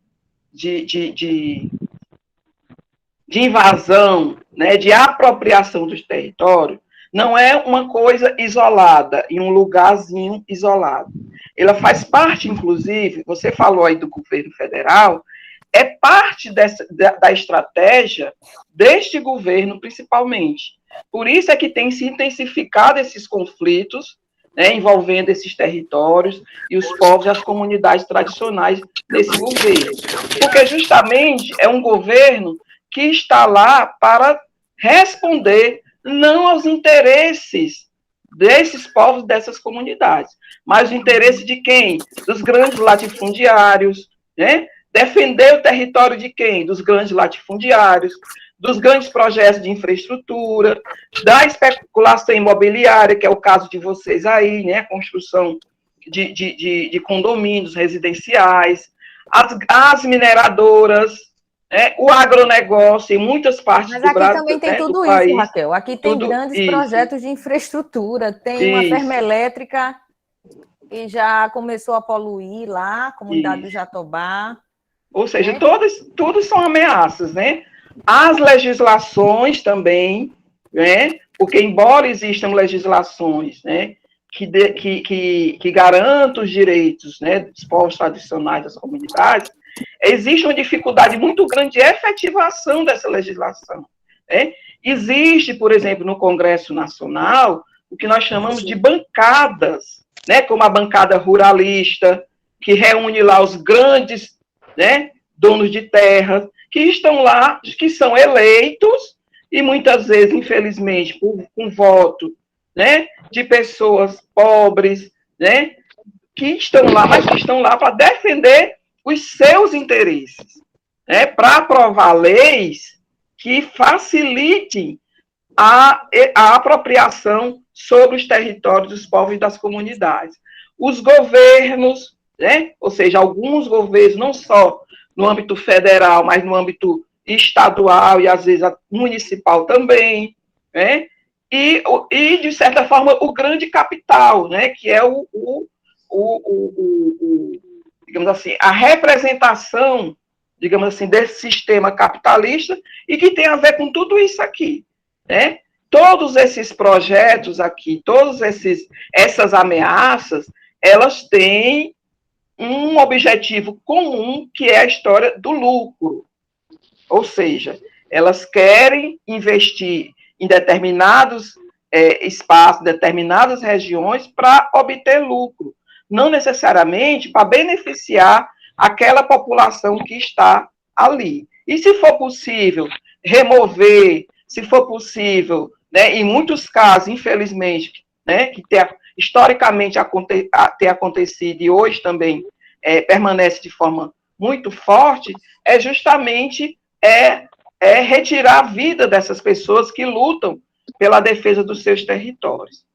invasão, né, de apropriação dos territórios, não é uma coisa isolada, em um lugarzinho isolado. Ela faz parte, inclusive, você falou aí do governo federal, é parte da estratégia deste governo, principalmente. Por isso é que tem se intensificado esses conflitos, né, envolvendo esses territórios e os povos e as comunidades tradicionais desse governo. Porque justamente é um governo que está lá para responder não aos interesses desses povos, dessas comunidades, mas o interesse de quem? Dos grandes latifundiários, né? Defender o território de quem? Dos grandes latifundiários, dos grandes projetos de infraestrutura, da especulação imobiliária, que é o caso de vocês aí, né? A construção de condomínios residenciais, as mineradoras, o agronegócio em muitas partes Mas do aqui Brasil, também tem né, tudo do isso, país. Raquel. Aqui tem Tudo grandes isso. projetos de infraestrutura, tem uma Isso. termoelétrica que já começou a poluir lá, a comunidade do Isso. Jatobá. Ou seja, né? todos são ameaças, né? As legislações também, né? Porque embora existam legislações, né, que garantam os direitos, né, dos povos tradicionais das comunidades, existe uma dificuldade muito grande de efetivação dessa legislação, né? Existe, por exemplo, no Congresso Nacional, o que nós chamamos de bancadas, né, como a bancada ruralista, que reúne lá os grandes, né, donos de terra, que estão lá, que são eleitos, e muitas vezes, infelizmente, com voto, né, de pessoas pobres, né, que estão lá, mas que estão lá para defender os seus interesses, né, para aprovar leis que facilitem a apropriação sobre os territórios dos povos e das comunidades. Os governos, né, ou seja, alguns governos, não só no âmbito federal, mas no âmbito estadual e, às vezes, municipal também, né, e de certa forma, o grande capital, né, que é digamos assim, a representação, digamos assim, desse sistema capitalista e que tem a ver com tudo isso aqui, né? Todos esses projetos aqui, essas ameaças, elas têm um objetivo comum, que é a história do lucro. Ou seja, elas querem investir em determinados espaços, determinadas regiões, para obter lucro. Não necessariamente para beneficiar aquela população que está ali. E se for possível remover, se for possível, né, em muitos casos, infelizmente, né, que historicamente ter acontecido e hoje também permanece de forma muito forte, é justamente retirar a vida dessas pessoas que lutam pela defesa dos seus territórios.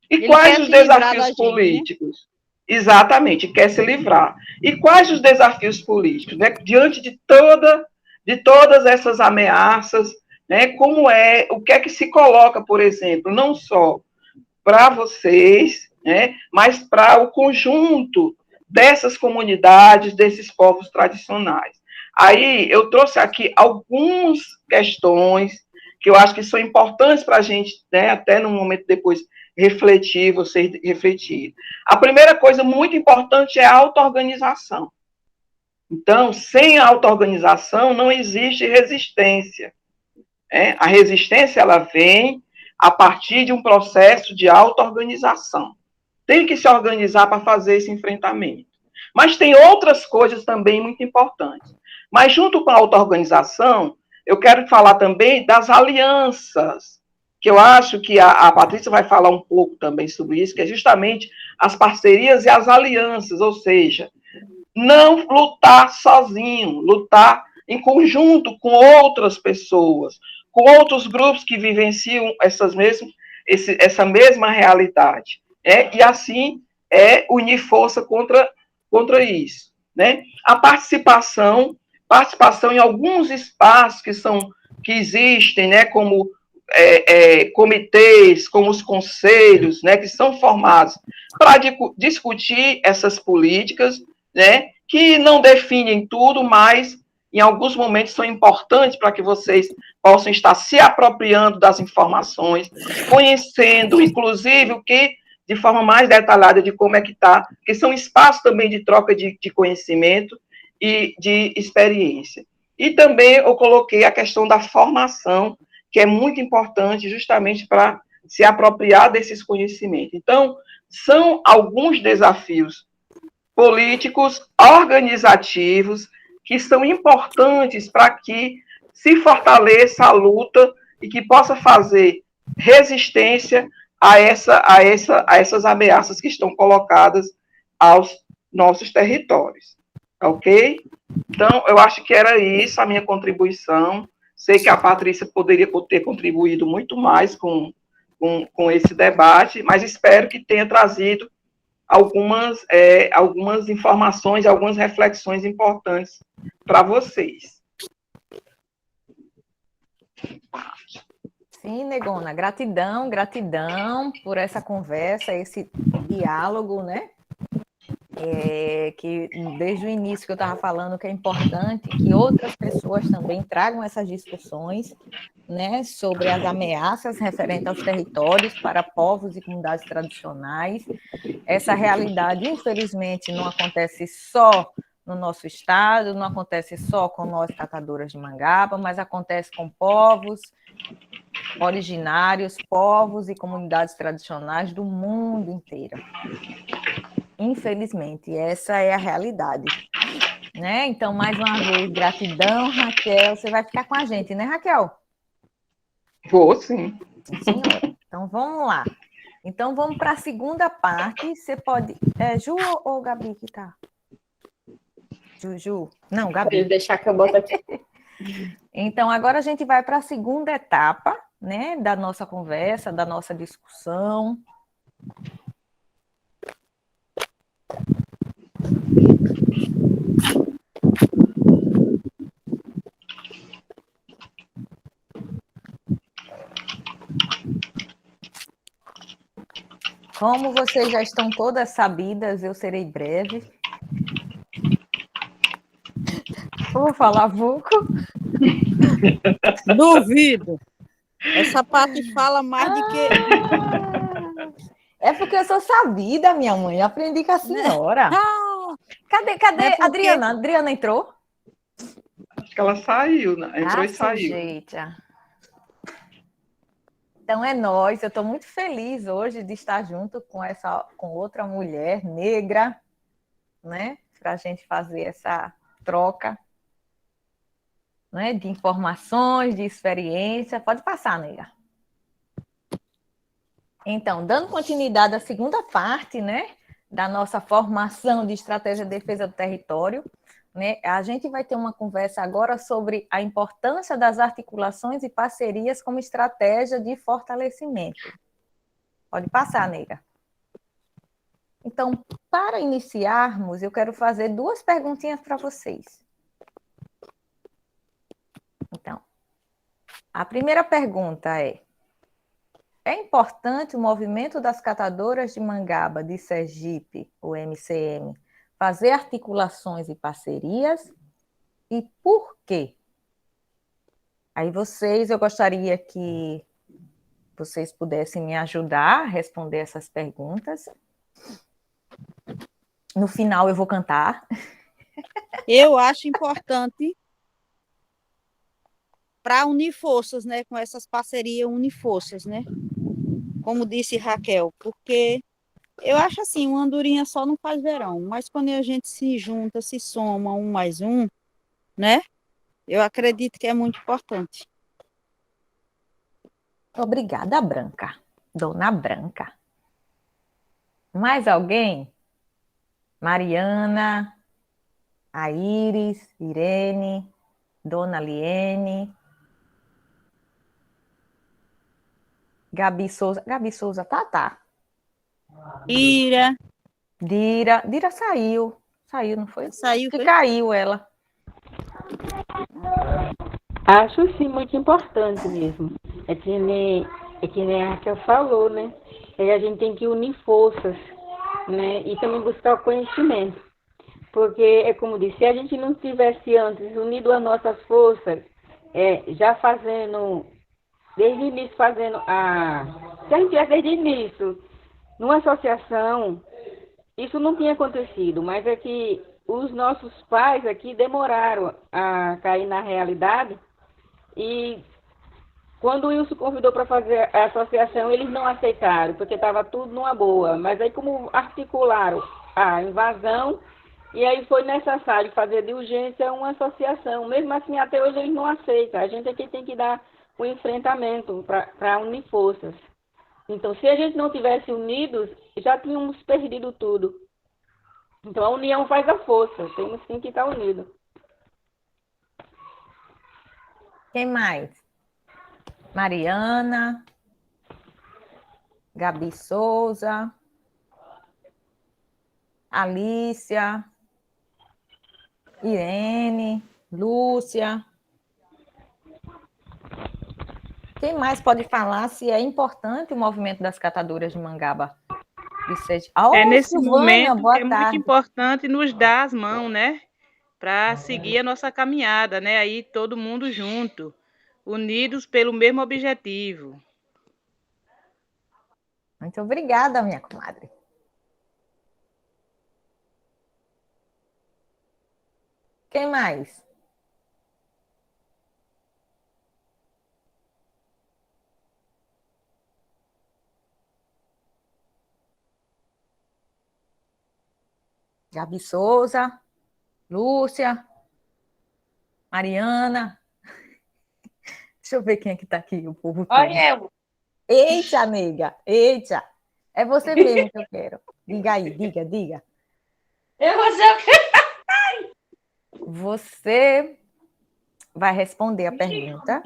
E Ele quais quer os se livrar da desafios gente, políticos? Né? Exatamente, quer se livrar. E quais os desafios políticos? Né? Diante de todas essas ameaças, né? O que é que se coloca, por exemplo, não só para vocês, né? Mas para o conjunto dessas comunidades, desses povos tradicionais. Aí eu trouxe aqui algumas questões que eu acho que são importantes para a gente, né, até no momento depois refletir, você refletir. A primeira coisa muito importante é a auto-organização. Então, sem a auto-organização não existe resistência. A resistência ela vem a partir de um processo de auto-organização. Tem que se organizar para fazer esse enfrentamento. Mas tem outras coisas também muito importantes. Mas, junto com a auto-organização, eu quero falar também das alianças, que eu acho que a Patrícia vai falar um pouco também sobre isso, que é justamente as parcerias e as alianças, ou seja, não lutar sozinho, lutar em conjunto com outras pessoas, com outros grupos que vivenciam essa mesma realidade. E assim unir força contra isso. Né? A participação em alguns espaços que existem, né, como comitês, como os conselhos, né, que são formados para discutir essas políticas, né, que não definem tudo, mas em alguns momentos são importantes para que vocês possam estar se apropriando das informações, conhecendo, inclusive, o que, de forma mais detalhada, de como é que está, que são espaços também de troca de conhecimento e de experiência. E também eu coloquei a questão da formação, que é muito importante justamente para se apropriar desses conhecimentos. Então, são alguns desafios políticos, organizativos, que são importantes para que se fortaleça a luta e que possa fazer resistência a essas ameaças que estão colocadas aos nossos territórios. Ok? Então, eu acho que era isso a minha contribuição. Sei que a Patrícia poderia ter contribuído muito mais com esse debate, mas espero que tenha trazido algumas informações, algumas reflexões importantes para vocês. Sim, Negona, gratidão por essa conversa, esse diálogo, né? Que desde o início que eu estava falando que é importante que outras pessoas também tragam essas discussões, né, sobre as ameaças referentes aos territórios para povos e comunidades tradicionais. Essa realidade, infelizmente, não acontece só no nosso estado, não acontece só com nós catadoras de mangaba, mas acontece com povos originários, povos e comunidades tradicionais do mundo inteiro. Infelizmente, essa é a realidade, né? Então, mais uma vez, gratidão, Raquel. Você vai ficar com a gente, né, Raquel? Vou, sim. Senhora. Então, vamos lá. Então, vamos para a segunda parte. Você pode... Ju ou Gabi que tá? Ju? Não, Gabi. Pode deixar que eu boto aqui. Então, agora a gente vai para a segunda etapa, né, da nossa conversa, da nossa discussão. Como vocês já estão todas sabidas, eu serei breve. Vou falar pouco. Duvido. Essa parte fala mais do que... É porque eu sou sabida, minha mãe. Aprendi com a senhora. Cadê É porque... Adriana? Adriana entrou? Acho que ela saiu, né? Entrou e saiu. Sujeita. Então é nós. Eu estou muito feliz hoje de estar junto com outra mulher negra, né? Para a gente fazer essa troca, né? De informações, de experiência. Pode passar, nega. Então, dando continuidade à segunda parte, né, da nossa formação de estratégia de defesa do território, né, a gente vai ter uma conversa agora sobre a importância das articulações e parcerias como estratégia de fortalecimento. Pode passar, nega. Então, para iniciarmos, eu quero fazer 2 perguntinhas para vocês. Então, a primeira pergunta é importante o movimento das catadoras de mangaba de Sergipe, o MCM, fazer articulações e parcerias? E por quê? Aí eu gostaria que vocês pudessem me ajudar a responder essas perguntas. No final eu vou cantar. Eu acho importante para unir forças, né, com essas parcerias, unir forças, né? Como disse Raquel, porque eu acho assim, uma andorinha só não faz verão, mas quando a gente se junta, se soma 1 mais 1, né? Eu acredito que é muito importante. Obrigada, Branca. Dona Branca. Mais alguém? Mariana, a Iris, Irene, Dona Liene, Gabi Souza, tá. Ira. Dira saiu, não foi? Saiu, que foi? Caiu ela. Acho sim muito importante mesmo. é que nem a Raquel falou, né? A gente tem que unir forças, né? E também buscar o conhecimento. Porque, é como disse, se a gente não tivesse antes unido as nossas forças, já fazendo, desde o início, se a gente tivesse desde o início, numa associação, isso não tinha acontecido, mas é que os nossos pais aqui demoraram a cair na realidade e quando o Wilson convidou para fazer a associação, eles não aceitaram, porque estava tudo numa boa. Mas aí, como articularam a invasão, e aí foi necessário fazer de urgência uma associação. Mesmo assim, até hoje eles não aceitam. A gente aqui tem que dar o enfrentamento para unir forças. Então, se a gente não tivesse unidos, já tínhamos perdido tudo. Então, a união faz a força. Temos sim que estar unidos. Quem mais? Mariana, Gabi Souza, Alícia, Irene, Lúcia. Quem mais pode falar se é importante o movimento das catadoras de Mangaba? Nesse Silvânia, momento boa é muito tarde. importante nos dar as mãos, né? Para seguir a nossa caminhada, né? Aí todo mundo junto, unidos pelo mesmo objetivo. Muito obrigada, minha comadre. Quem mais? Gabi Souza, Lúcia, Mariana. Deixa eu ver quem é que está aqui, o povo todo. Olha eu. Eita, amiga, eita. É você mesmo que eu quero. Diga aí, diga. Eu vou ser o quê? Você vai responder a pergunta.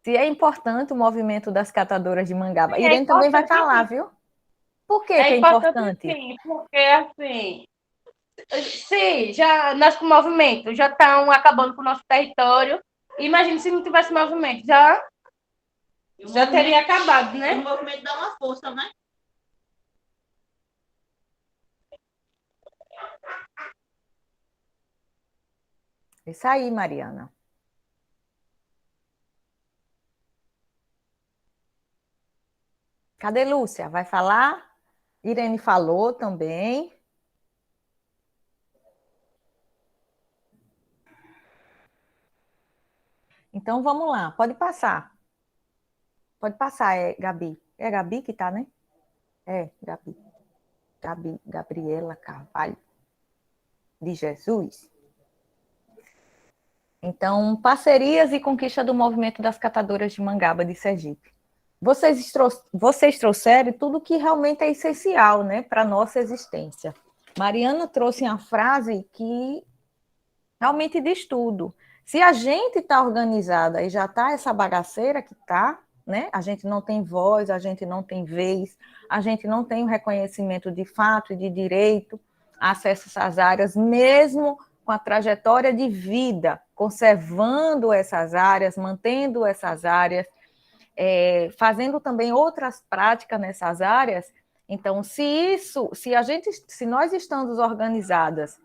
Se é importante o movimento das catadoras de Mangaba. Sim, Irene também vai importante, falar, sim. viu? Por que que é importante? Sim, porque assim, se já nós com o movimento já estão acabando com o nosso território, imagine se não tivesse movimento, já teria acabado, né? O movimento dá uma força, né? Isso aí, Mariana. Cadê Lúcia? Vai falar? Irene falou também. Então, vamos lá. Pode passar. Pode passar, Gabi. É a Gabi que tá, né? Gabi. Gabriela Carvalho de Jesus. Então, parcerias e conquista do movimento das catadoras de Mangaba de Sergipe. Vocês trouxeram tudo que realmente é essencial, né, para a nossa existência. Mariana trouxe uma frase que realmente diz tudo. Se a gente está organizada e já está essa bagaceira que está, né, a gente não tem voz, a gente não tem vez, a gente não tem o reconhecimento de fato e de direito, acesso a essas áreas, mesmo com a trajetória de vida, conservando essas áreas, mantendo essas áreas, fazendo também outras práticas nessas áreas. Então, se nós estamos organizadas,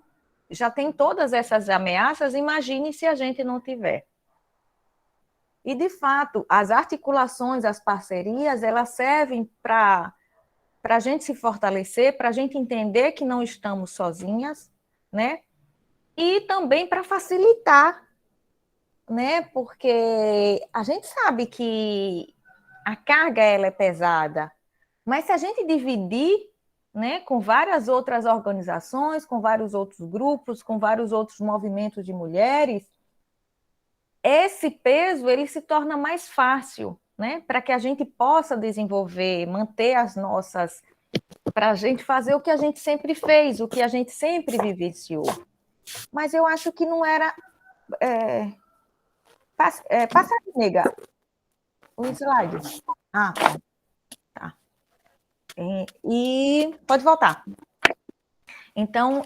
já tem todas essas ameaças, imagine se a gente não tiver. E, de fato, as articulações, as parcerias, elas servem para a gente se fortalecer, para a gente entender que não estamos sozinhas, né? E também para facilitar, né? Porque a gente sabe que a carga ela é pesada, mas se a gente dividir, né, com várias outras organizações, com vários outros grupos, com vários outros movimentos de mulheres, esse peso ele se torna mais fácil, né, para que a gente possa desenvolver, manter as nossas, para a gente fazer o que a gente sempre fez, o que a gente sempre vivenciou. Mas eu acho que não era... Passa, nega, o slide. Ah, tá. E pode voltar. Então,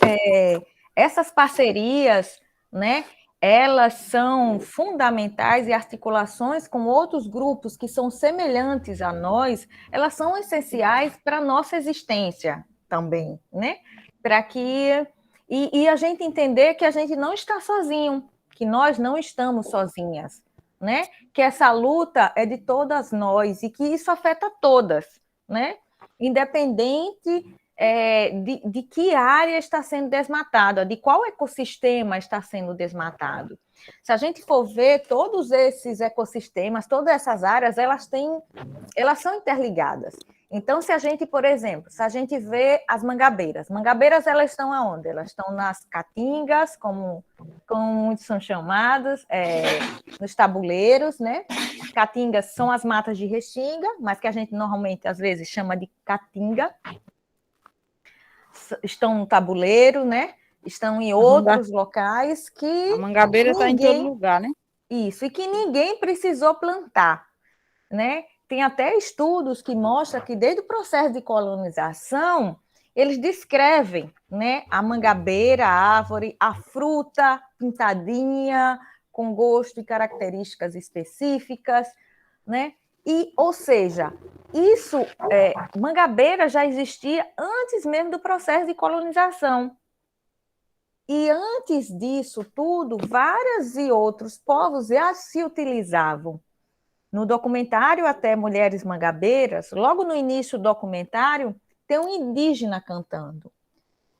essas parcerias, né, elas são fundamentais e articulações com outros grupos que são semelhantes a nós, elas são essenciais para a nossa existência também, né? Para que... E a gente entender que a gente não está sozinho, que nós não estamos sozinhas, né? Que essa luta é de todas nós e que isso afeta todas, né? Independente de que área está sendo desmatada, de qual ecossistema está sendo desmatado. Se a gente for ver, todos esses ecossistemas, todas essas áreas, elas são interligadas. Então, se a gente, por exemplo, se a gente vê as mangabeiras elas estão aonde? Elas estão nas caatingas, como muitos são chamadas, nos tabuleiros, né? Caatingas são as matas de restinga, mas que a gente normalmente, às vezes, chama de caatinga. Estão no tabuleiro, né? Estão em outros locais que... A mangabeira está em todo lugar, né? Isso, e que ninguém precisou plantar, né? Tem até estudos que mostram que desde o processo de colonização, eles descrevem, né, a mangabeira, a árvore, a fruta pintadinha, com gosto e características específicas, né? E, ou seja, isso, mangabeira já existia antes mesmo do processo de colonização. E antes disso tudo, vários e outros povos já se utilizavam. No documentário até Mulheres Mangabeiras, logo no início do documentário, tem um indígena cantando.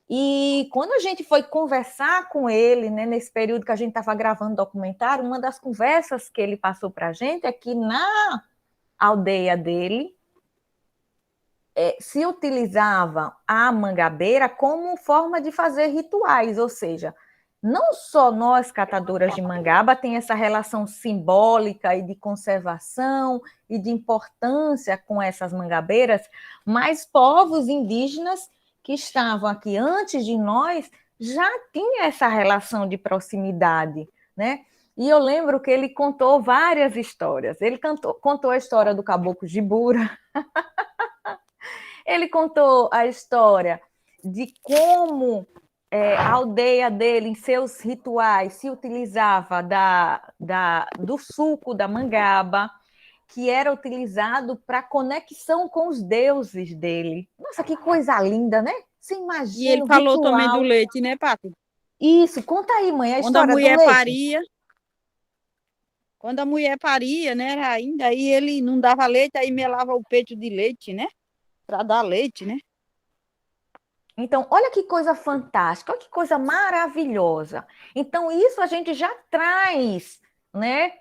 E quando a gente foi conversar com ele, né, nesse período que a gente estava gravando o documentário, uma das conversas que ele passou para a gente é que na aldeia dele se utilizava a mangabeira como forma de fazer rituais, ou seja, não só nós, catadoras de mangaba, tem essa relação simbólica e de conservação e de importância com essas mangabeiras, mas povos indígenas que estavam aqui antes de nós já tinham essa relação de proximidade, né? E eu lembro que ele contou várias histórias. Ele contou a história do caboclo Jibura, ele contou a história de como a aldeia dele, em seus rituais, se utilizava do suco da mangaba, que era utilizado para conexão com os deuses dele. Nossa, que coisa linda, né? Você imagina. E ele falou também do leite, né, Pati? Isso, conta aí, mãe, a Quando a história do mulher leite. paria, quando a mulher paria, né, ainda aí ele não dava leite, aí melava o peito de leite, né? Para dar leite, né? Então, olha que coisa fantástica, olha que coisa maravilhosa. Então, isso a gente já traz, né?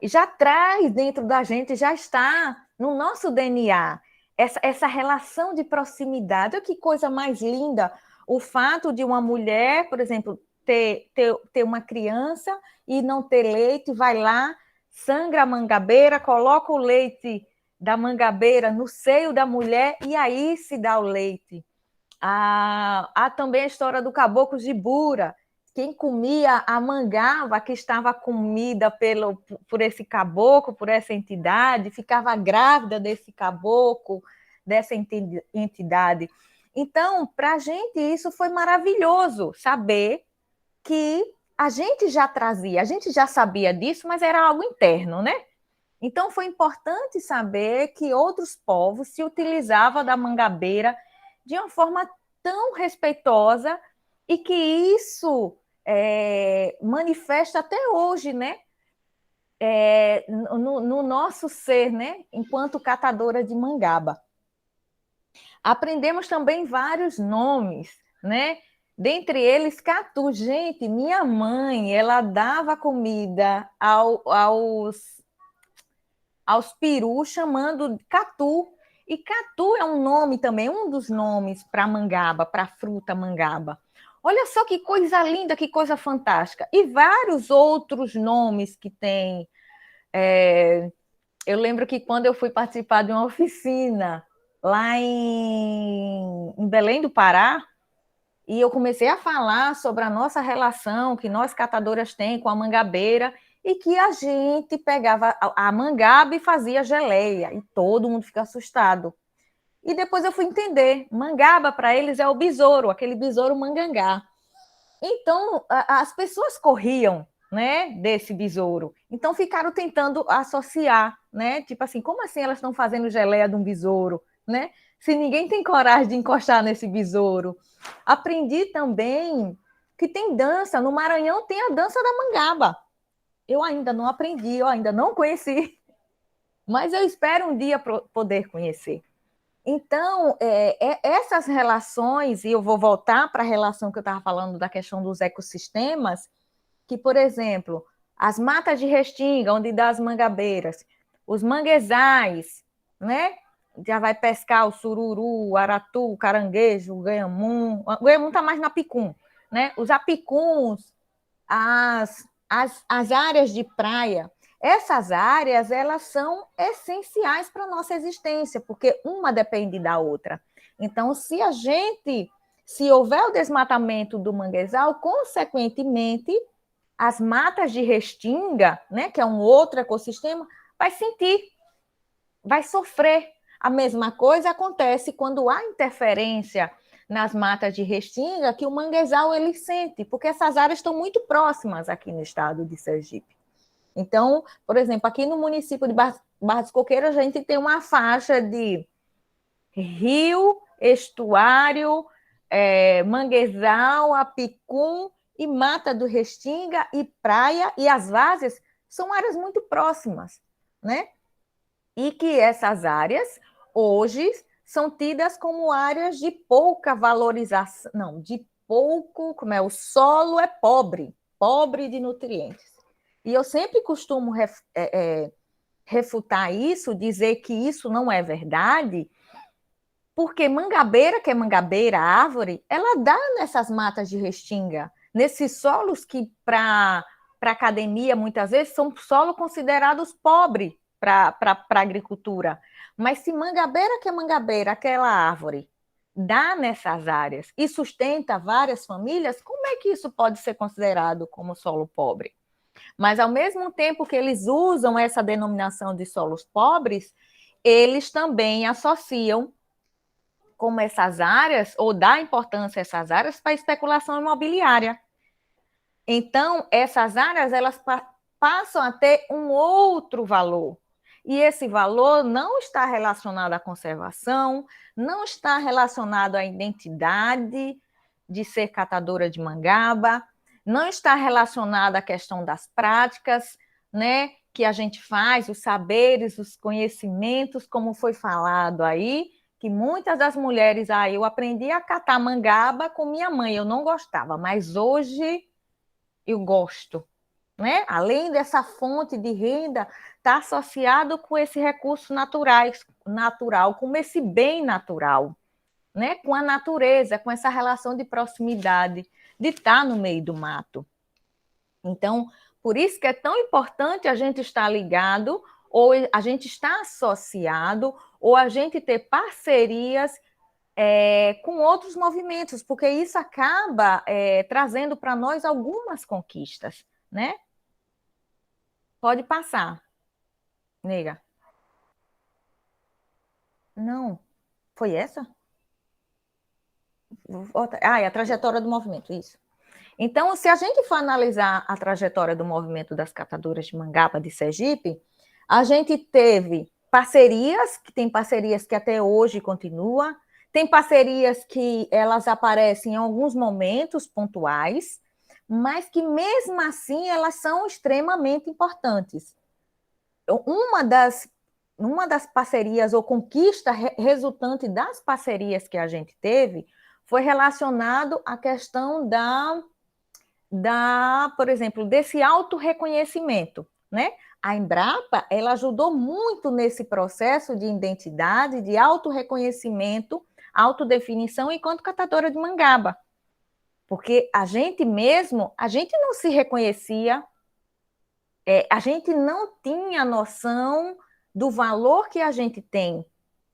Já traz dentro da gente, já está no nosso DNA, essa relação de proximidade. Olha que coisa mais linda o fato de uma mulher, por exemplo, ter uma criança e não ter leite, vai lá, sangra a mangabeira, coloca o leite da mangabeira no seio da mulher e aí se dá o leite. Há também a história do caboclo Jibura. Quem comia a mangaba que estava comida por esse caboclo, por essa entidade, ficava grávida desse caboclo, dessa entidade. Então, para a gente, isso foi maravilhoso, saber que a gente já trazia, a gente já sabia disso, mas era algo interno, né? Então, foi importante saber que outros povos se utilizavam da mangabeira de uma forma tão respeitosa e que isso manifesta até hoje, né? No nosso ser, né? Enquanto catadora de mangaba. Aprendemos também vários nomes, né? Dentre eles, catu. Gente, minha mãe, ela dava comida aos perus chamando de catu. E catu é um nome também, um dos nomes para mangaba, para fruta mangaba. Olha só que coisa linda, que coisa fantástica. E vários outros nomes que tem. Eu lembro que quando eu fui participar de uma oficina lá em Belém do Pará, e eu comecei a falar sobre a nossa relação que nós catadoras tem com a mangabeira, e que a gente pegava a mangaba e fazia geleia, e todo mundo fica assustado. E depois eu fui entender, mangaba para eles é o besouro, aquele besouro mangangá. Então, as pessoas corriam, né, desse besouro. Então ficaram tentando associar, né? Tipo assim, como assim elas estão fazendo geleia de um besouro, né? Se ninguém tem coragem de encostar nesse besouro. Aprendi também que tem dança, no Maranhão tem a dança da mangaba. Eu ainda não aprendi, eu ainda não conheci, mas eu espero um dia poder conhecer. Então, essas relações, e eu vou voltar para a relação que eu estava falando da questão dos ecossistemas, que, por exemplo, as matas de restinga, onde dá as mangabeiras, os manguezais, né? Já vai pescar o sururu, o aratu, o caranguejo, o ganhamum. O ganhamum está mais na picum, né? Os apicuns, as áreas de praia. Essas áreas, elas são essenciais para a nossa existência, porque uma depende da outra. Então, se houver o desmatamento do manguezal, consequentemente, as matas de restinga, né, que é um outro ecossistema, vai sentir, vai sofrer. A mesma coisa acontece quando há interferência nas matas de restinga, que o manguezal ele sente, porque essas áreas estão muito próximas aqui no estado de Sergipe. Então, por exemplo, aqui no município de Barra dos Coqueiros, a gente tem uma faixa de rio, estuário, manguezal, apicum e mata do restinga e praia, e as várzeas são áreas muito próximas, né? E que essas áreas, hoje, são tidas como áreas de pouca valorização, não, de pouco, o solo é pobre de nutrientes. E eu sempre costumo refutar isso, dizer que isso não é verdade, porque mangabeira, que é mangabeira, árvore, ela dá nessas matas de restinga, nesses solos que, para a academia, muitas vezes, são solos considerados pobres para a agricultura. Mas se mangabeira, que é mangabeira, aquela árvore, dá nessas áreas e sustenta várias famílias, como é que isso pode ser considerado como solo pobre? Mas, ao mesmo tempo que eles usam essa denominação de solos pobres, eles também associam como essas áreas, ou dá importância a essas áreas para a especulação imobiliária. Então, essas áreas, elas passam a ter um outro valor. E esse valor não está relacionado à conservação, não está relacionado à identidade de ser catadora de mangaba, não está relacionado à questão das práticas, né, que a gente faz, os saberes, os conhecimentos, como foi falado aí, que muitas das mulheres, eu aprendi a catar mangaba com minha mãe, eu não gostava, mas hoje eu gosto, né? Além dessa fonte de renda, está associado com esse recurso natural, com esse bem natural, né? Com a natureza, com essa relação de proximidade, de estar no meio do mato. Então, por isso que é tão importante a gente estar ligado, ou a gente estar associado, ou a gente ter parcerias com outros movimentos, porque isso acaba trazendo para nós algumas conquistas, né? Pode passar, nega. Não, foi essa? É a trajetória do movimento, isso. Então, se a gente for analisar a trajetória do movimento das catadoras de mangaba de Sergipe, a gente teve parcerias, que tem parcerias que até hoje continuam, tem parcerias que elas aparecem em alguns momentos pontuais, mas que mesmo assim elas são extremamente importantes. Uma das parcerias ou conquista resultante das parcerias que a gente teve foi relacionado à questão por exemplo, desse autorreconhecimento, né? A Embrapa, ela ajudou muito nesse processo de identidade, de autorreconhecimento, autodefinição enquanto catadora de mangaba. Porque a gente não se reconhecia, a gente não tinha noção do valor que a gente tem,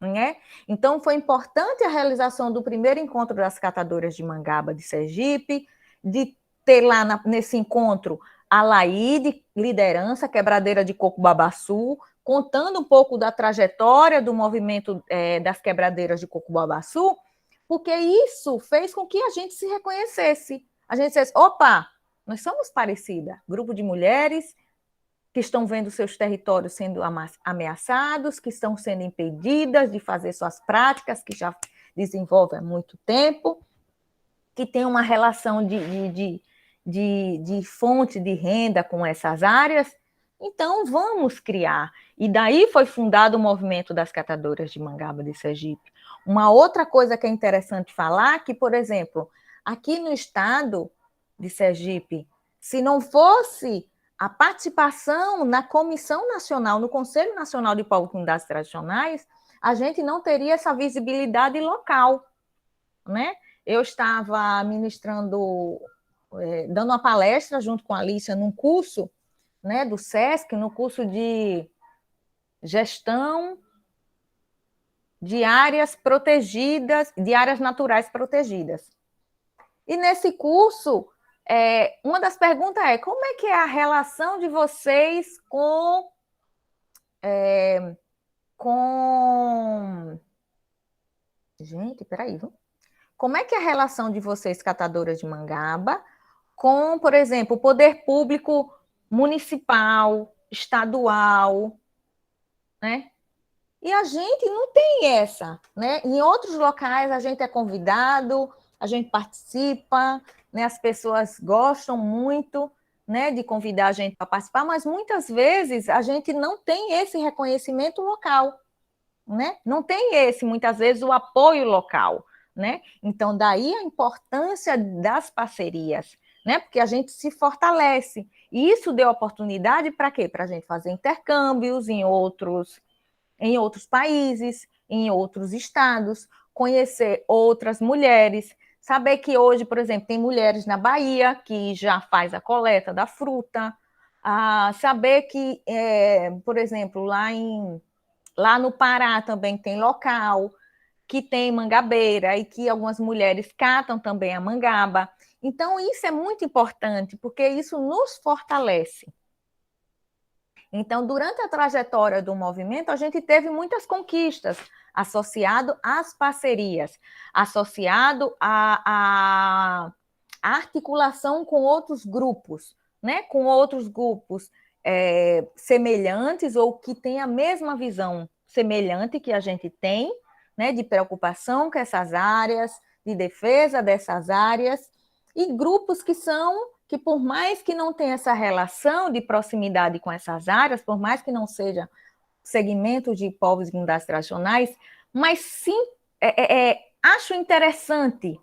né? Então, foi importante a realização do primeiro encontro das catadoras de mangaba de Sergipe, de ter lá nesse encontro a Laíde, liderança, quebradeira de coco babaçu, contando um pouco da trajetória do movimento das quebradeiras de coco babaçu, porque isso fez com que a gente se reconhecesse. A gente dissesse, opa, Nós somos parecidas. Grupo de mulheres que estão vendo seus territórios sendo ameaçados, que estão sendo impedidas de fazer suas práticas, que já desenvolvem há muito tempo, que tem uma relação de fonte de renda com essas áreas. Então, vamos criar. E daí foi fundado o movimento das catadoras de mangaba de Sergipe. Uma outra coisa que é interessante falar, que, por exemplo, aqui no estado de Sergipe, se não fosse a participação na Comissão Nacional, no Conselho Nacional de Povos e Comunidades Tradicionais, a gente não teria essa visibilidade local, né? Eu estava ministrando, dando uma palestra junto com a Alicia num curso, né, do SESC, no curso de gestão de áreas protegidas, de áreas naturais protegidas. E nesse curso, uma das perguntas é: como é que é a relação de vocês com gente, peraí, viu? Como é que é a relação de vocês, catadoras de mangaba, com, por exemplo, o poder público municipal, estadual, né? E a gente não tem essa, né? Em outros locais a gente é convidado, a gente participa, né? As pessoas gostam muito, né, de convidar a gente para participar, mas muitas vezes a gente não tem esse reconhecimento local, né? Não tem muitas vezes, o apoio local, né? Então, daí a importância das parcerias, né? Porque a gente se fortalece. E isso deu oportunidade para quê? Para a gente fazer intercâmbios em outros países, em outros estados, conhecer outras mulheres, saber que hoje, por exemplo, tem mulheres na Bahia que já faz a coleta da fruta, saber que, por exemplo, lá no Pará também tem local que tem mangabeira e que algumas mulheres catam também a mangaba. Então, isso é muito importante, porque isso nos fortalece. Então, durante a trajetória do movimento, a gente teve muitas conquistas associado às parcerias, associado à articulação com outros grupos, né? Com outros grupos semelhantes ou que têm a mesma visão semelhante que a gente tem, né? De preocupação com essas áreas, de defesa dessas áreas, e grupos que por mais que não tenha essa relação de proximidade com essas áreas, por mais que não seja segmento de povos e comunidades tradicionais, mas sim acho interessante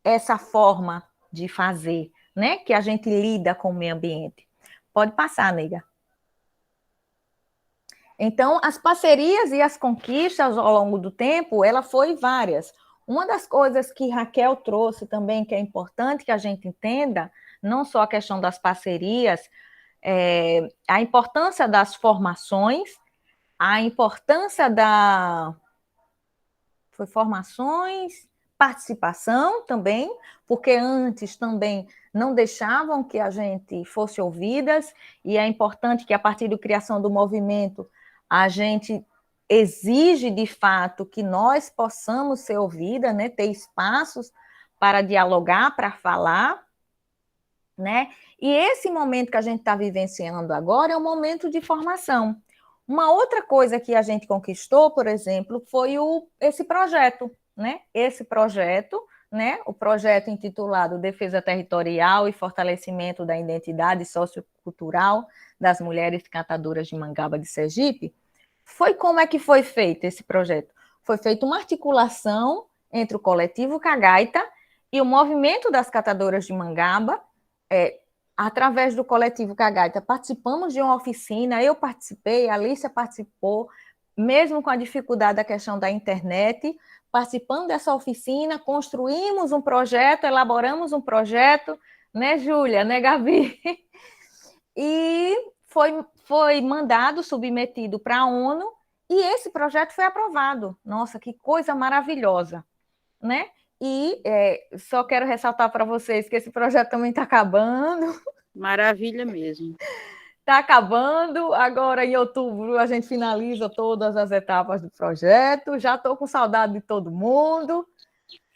essa forma de fazer, né? Que a gente lida com o meio ambiente. Pode passar, nega. Então, as parcerias e as conquistas ao longo do tempo, ela foi várias. Uma das coisas que Raquel trouxe também, que é importante que a gente entenda, não só a questão das parcerias, a importância das formações, a importância formações, participação também, porque antes também não deixavam que a gente fosse ouvidas, e é importante que a partir da criação do movimento a gente exige de fato que nós possamos ser ouvidas, né, ter espaços para dialogar, para falar, né? E esse momento que a gente está vivenciando agora é um momento de formação. Uma outra coisa que a gente conquistou, por exemplo, foi esse projeto, né? Esse projeto, né? O projeto intitulado Defesa Territorial e Fortalecimento da Identidade Sociocultural das Mulheres Catadoras de Mangaba de Sergipe. Como é que foi feito esse projeto? Foi feita uma articulação entre o coletivo Cagaita e o movimento das catadoras de mangaba. Através do coletivo Cagaita, participamos de uma oficina, eu participei, a Alicia participou, mesmo com a dificuldade da questão da internet, participando dessa oficina, construímos um projeto, elaboramos um projeto, né, Júlia, né, Gabi? E foi mandado, submetido para a ONU, e esse projeto foi aprovado. Nossa, que coisa maravilhosa, né? E só quero ressaltar para vocês que esse projeto também está acabando. Maravilha mesmo. Está acabando, agora em outubro a gente finaliza todas as etapas do projeto, já estou com saudade de todo mundo,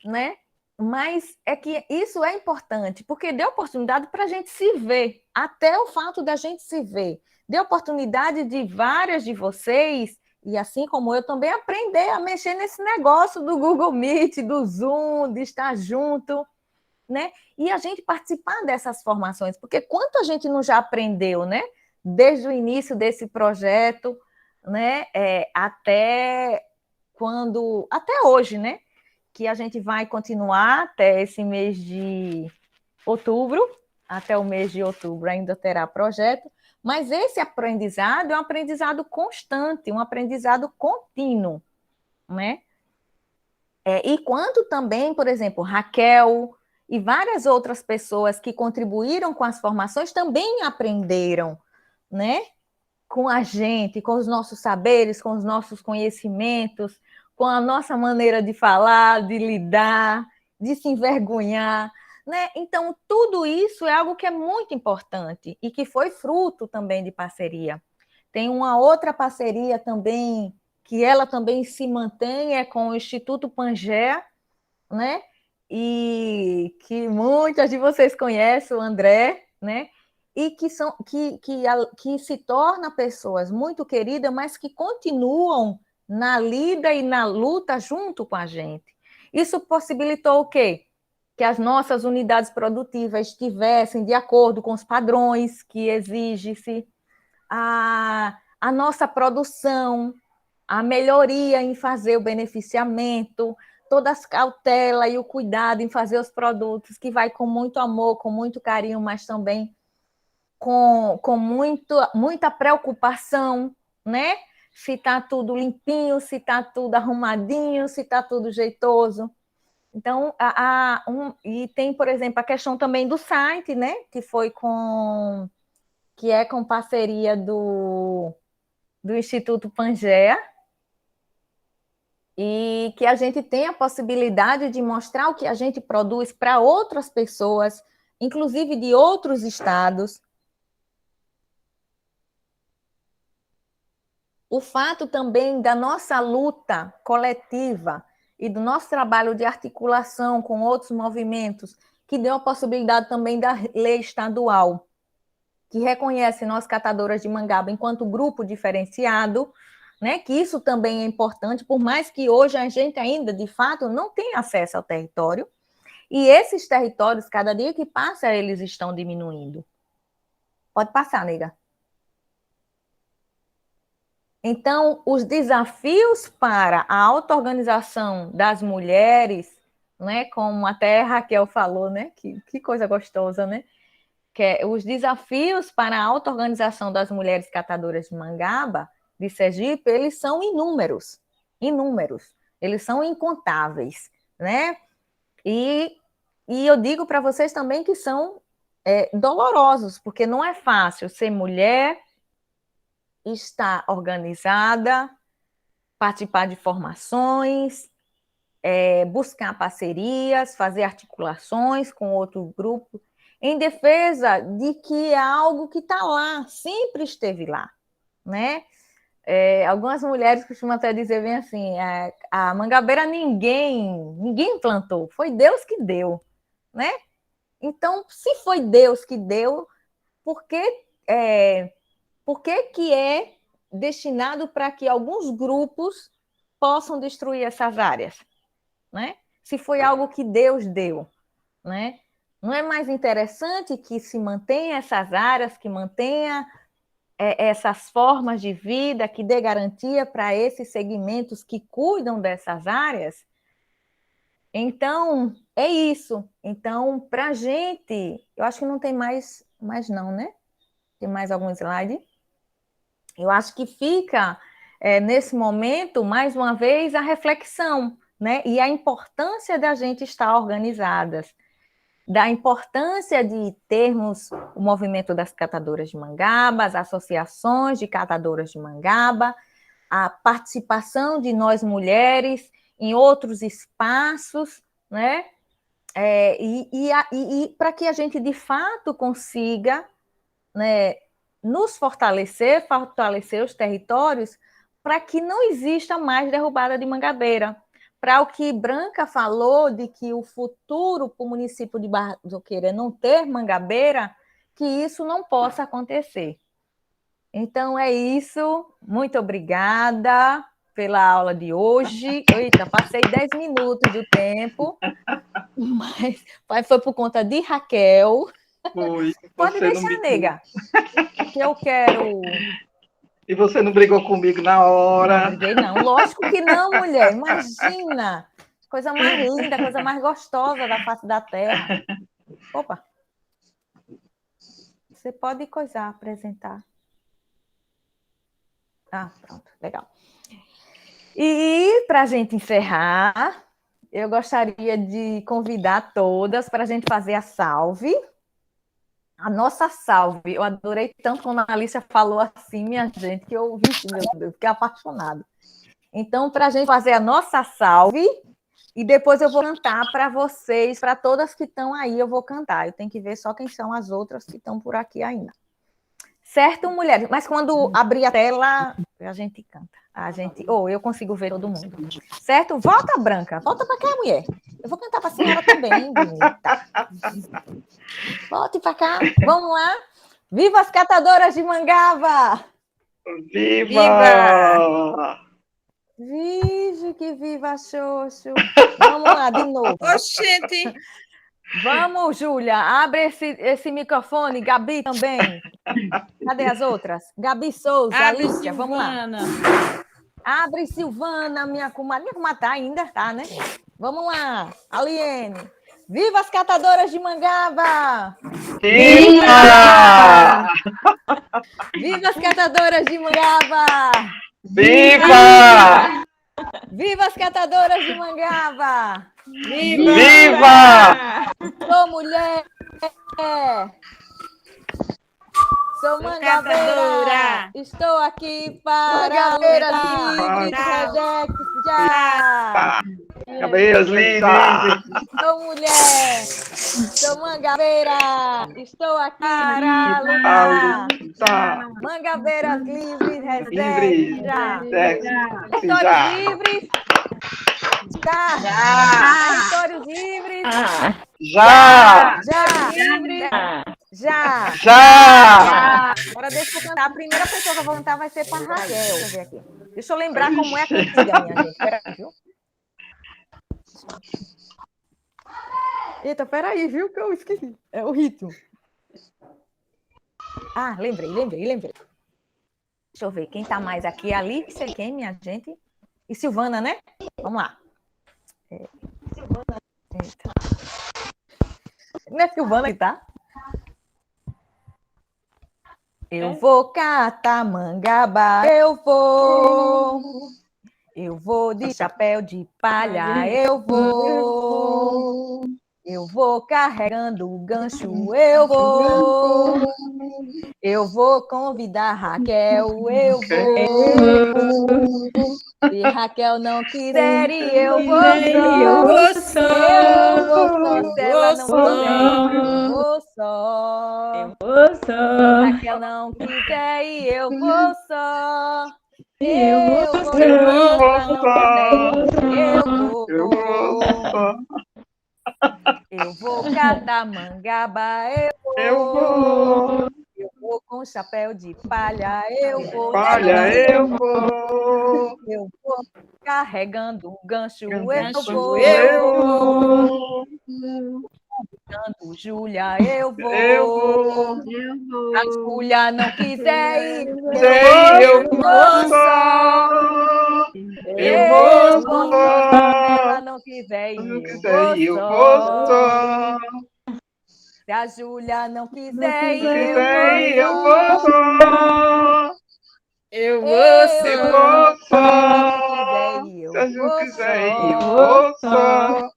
né? Mas é que isso é importante, porque deu oportunidade para a gente se ver, até o fato da gente se ver. Deu oportunidade de várias de vocês, e assim como eu, também aprender a mexer nesse negócio do Google Meet, do Zoom, de estar junto, né? E a gente participar dessas formações, porque quanto a gente não já aprendeu, né? Desde o início desse projeto, né? Até hoje, né? Que a gente vai continuar até esse mês de outubro, até o mês de outubro ainda terá projeto, mas esse aprendizado é um aprendizado constante, um aprendizado contínuo, né? E quanto também, por exemplo, Raquel e várias outras pessoas que contribuíram com as formações também aprenderam, né? Com a gente, com os nossos saberes, com os nossos conhecimentos, com a nossa maneira de falar, de lidar, de se envergonhar, né? Então, tudo isso é algo que é muito importante e que foi fruto também de parceria. Tem uma outra parceria também, que ela também se mantém, é com o Instituto Pangea, né? E que muitas de vocês conhecem, o André, né? E que se tornam pessoas muito queridas, mas que continuam na lida e na luta junto com a gente. Isso possibilitou o quê? Que as nossas unidades produtivas estivessem de acordo com os padrões que exige-se, a nossa produção, a melhoria em fazer o beneficiamento, todas as cautelas e o cuidado em fazer os produtos, que vai com muito amor, com muito carinho, mas também com muita preocupação, né? Se está tudo limpinho, se está tudo arrumadinho, se está tudo jeitoso. Então, e tem, por exemplo, a questão também do site, né? Que é com parceria do Instituto Pangea, e que a gente tem a possibilidade de mostrar o que a gente produz para outras pessoas, inclusive de outros estados. O fato também da nossa luta coletiva e do nosso trabalho de articulação com outros movimentos, que deu a possibilidade também da lei estadual, que reconhece nós catadoras de mangaba enquanto grupo diferenciado, né? Que isso também é importante, por mais que hoje a gente ainda, de fato, não tenha acesso ao território, e esses territórios, cada dia que passa, eles estão diminuindo. Pode passar, nega. Então, os desafios para a auto-organização das mulheres, né, como até a Raquel falou, né, que coisa gostosa, né, os desafios para a auto-organização das mulheres catadoras de mangaba de Sergipe, eles são inúmeros, eles são incontáveis, né, e eu digo para vocês também que são dolorosos, porque não é fácil ser mulher, estar organizada, participar de formações, buscar parcerias, fazer articulações com outro grupo, em defesa de que é algo que está lá, sempre esteve lá, né? Algumas mulheres costumam até dizer bem assim, a mangabeira ninguém plantou, foi Deus que deu, né? Então, se foi Deus que deu, por que que é destinado para que alguns grupos possam destruir essas áreas, né? Se foi algo que Deus deu, né? Não é mais interessante que se mantenha essas áreas, que mantenha essas formas de vida, que dê garantia para esses segmentos que cuidam dessas áreas? Então, é isso. Então, para a gente, eu acho que não tem mais não, né? Tem mais algum slide? Eu acho que fica, nesse momento, mais uma vez, a reflexão, né? E a importância da gente estar organizadas, da importância de termos o movimento das catadoras de mangaba, as associações de catadoras de mangaba, a participação de nós mulheres em outros espaços, né? E para que a gente, de fato, consiga, né, nos fortalecer os territórios, para que não exista mais derrubada de mangabeira, para o que Branca falou de que o futuro para o município de Barra do Zuqueiro é não ter mangabeira, que isso não possa acontecer. Então é isso. Muito obrigada pela aula de hoje. Eita, passei 10 minutos do tempo, mas foi por conta de Raquel. Foi. Pode Você deixar, não me... nega, que eu quero... E você não brigou comigo na hora? Não briguei, não. Lógico que não, mulher. Imagina. Coisa mais linda, coisa mais gostosa da face da terra. Opa. Você pode coisar, apresentar. Ah, pronto. Legal. E, para a gente encerrar, eu gostaria de convidar todas para a gente fazer a salve. A nossa salve. Eu adorei tanto quando a Alicia falou assim, minha gente, que eu, meu Deus, fiquei apaixonada. Então, para a gente fazer a nossa salve, e depois eu vou cantar para vocês, para todas que estão aí, eu vou cantar. Eu tenho que ver só quem são as outras que estão por aqui ainda. Certo, mulheres? Mas quando abrir a tela, a gente canta. A gente, eu consigo ver todo mundo. Certo? Volta, Branca. Volta para cá, mulher. Eu vou cantar para a senhora também, bonita. Volte para cá. Vamos lá. Viva as catadoras de mangaba! Viva! Vige que viva, Xoxo. Vamos lá, de novo. Oxente! Vamos, Júlia. Abre esse microfone. Gabi também. Cadê as outras? Gabi Souza, Abre, Alicia, vamos lá. Silvana. Abre, Silvana, minha comadre. Minha comadre tá ainda, tá, né? Vamos lá. Aliene. Viva as catadoras de mangaba! Viva! Viva as catadoras de mangaba! Viva! Viva as catadoras de mangaba! Viva! Sou mulher! Sou mangabeira! Catadora. Estou aqui para Mangabeira livre livre. Redex já! Cabelos livres! Sou mulher! Sou mangabeira! Estou aqui para lutar! Tá. Mangabeiras livres, Livres! Redex já! Sexo, Territórios já! livres! Já! Territórios livres! Já! Já! Livres! Já! Já! Agora deixa eu cantar. A primeira pessoa que eu vou cantar vai ser para Raquel. Deixa eu ver aqui. Deixa eu lembrar como é a cantiga, minha gente. Peraí, viu? Eita, peraí, viu? Que eu esqueci. É o ritmo. Ah, lembrei. Deixa eu ver. Quem tá mais aqui? Alice, quem, minha gente? E Silvana, né? Vamos lá. Silvana. Eita. Não é Silvana que tá? Eu vou catar mangaba, eu vou de chapéu de palha, eu vou carregando o gancho, eu vou convidar Raquel, eu vou. Se Raquel não quiser, eu vou só. Se ela não quiser, eu vou só. Se Raquel não quiser, eu vou só. Eu vou só. Eu vou catar mangaba, Eu vou. Eu vou com chapéu de palha, eu vou. Eu vou. Eu vou carregando um gancho, eu vou. Convidando Júlia, eu vou. A Júlia não quiser ir, eu vou só. Eu vou só. Se ela não quiser ir, eu vou só. Se a Júlia não quiser ir, eu vou só. Eu vou só. Se eu quiser ir, eu vou só.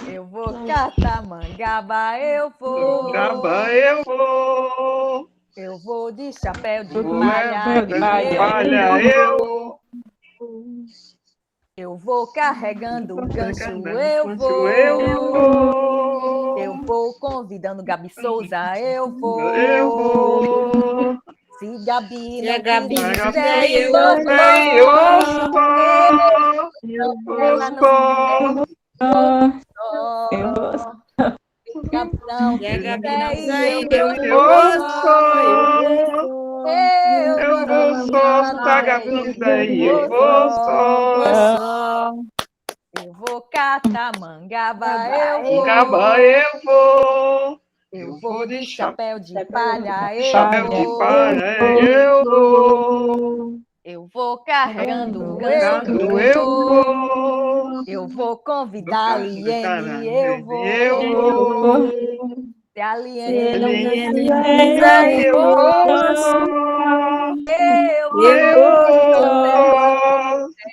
Eu vou catar mangaba, eu vou. Mangaba, eu vou. Eu vou de chapéu de palha, eu vou. Eu vou carregando o gancho, eu vou. Eu vou convidando Gabi Souza, eu vou. Se Gabi Se a não Gabi quiser, não quiser, eu eu vou. ela não Eu vou só. Se Gabi não Se a Gabi não quiser, quiser, eu vou só. Eu vou só, se a Gabi não quiser ir, eu vou só. Eu vou catar mangaba, eu Mangaba vou. eu vou. Eu vou de chapéu de palha, Chapéu de eu palha vou. eu vou. Eu vou carregando, eu Carregando eu vou. vou. Eu vou convidar a Liene, eu vou. Eu vou. Se a Liene não Ele quiser, eu vou só. Eu vou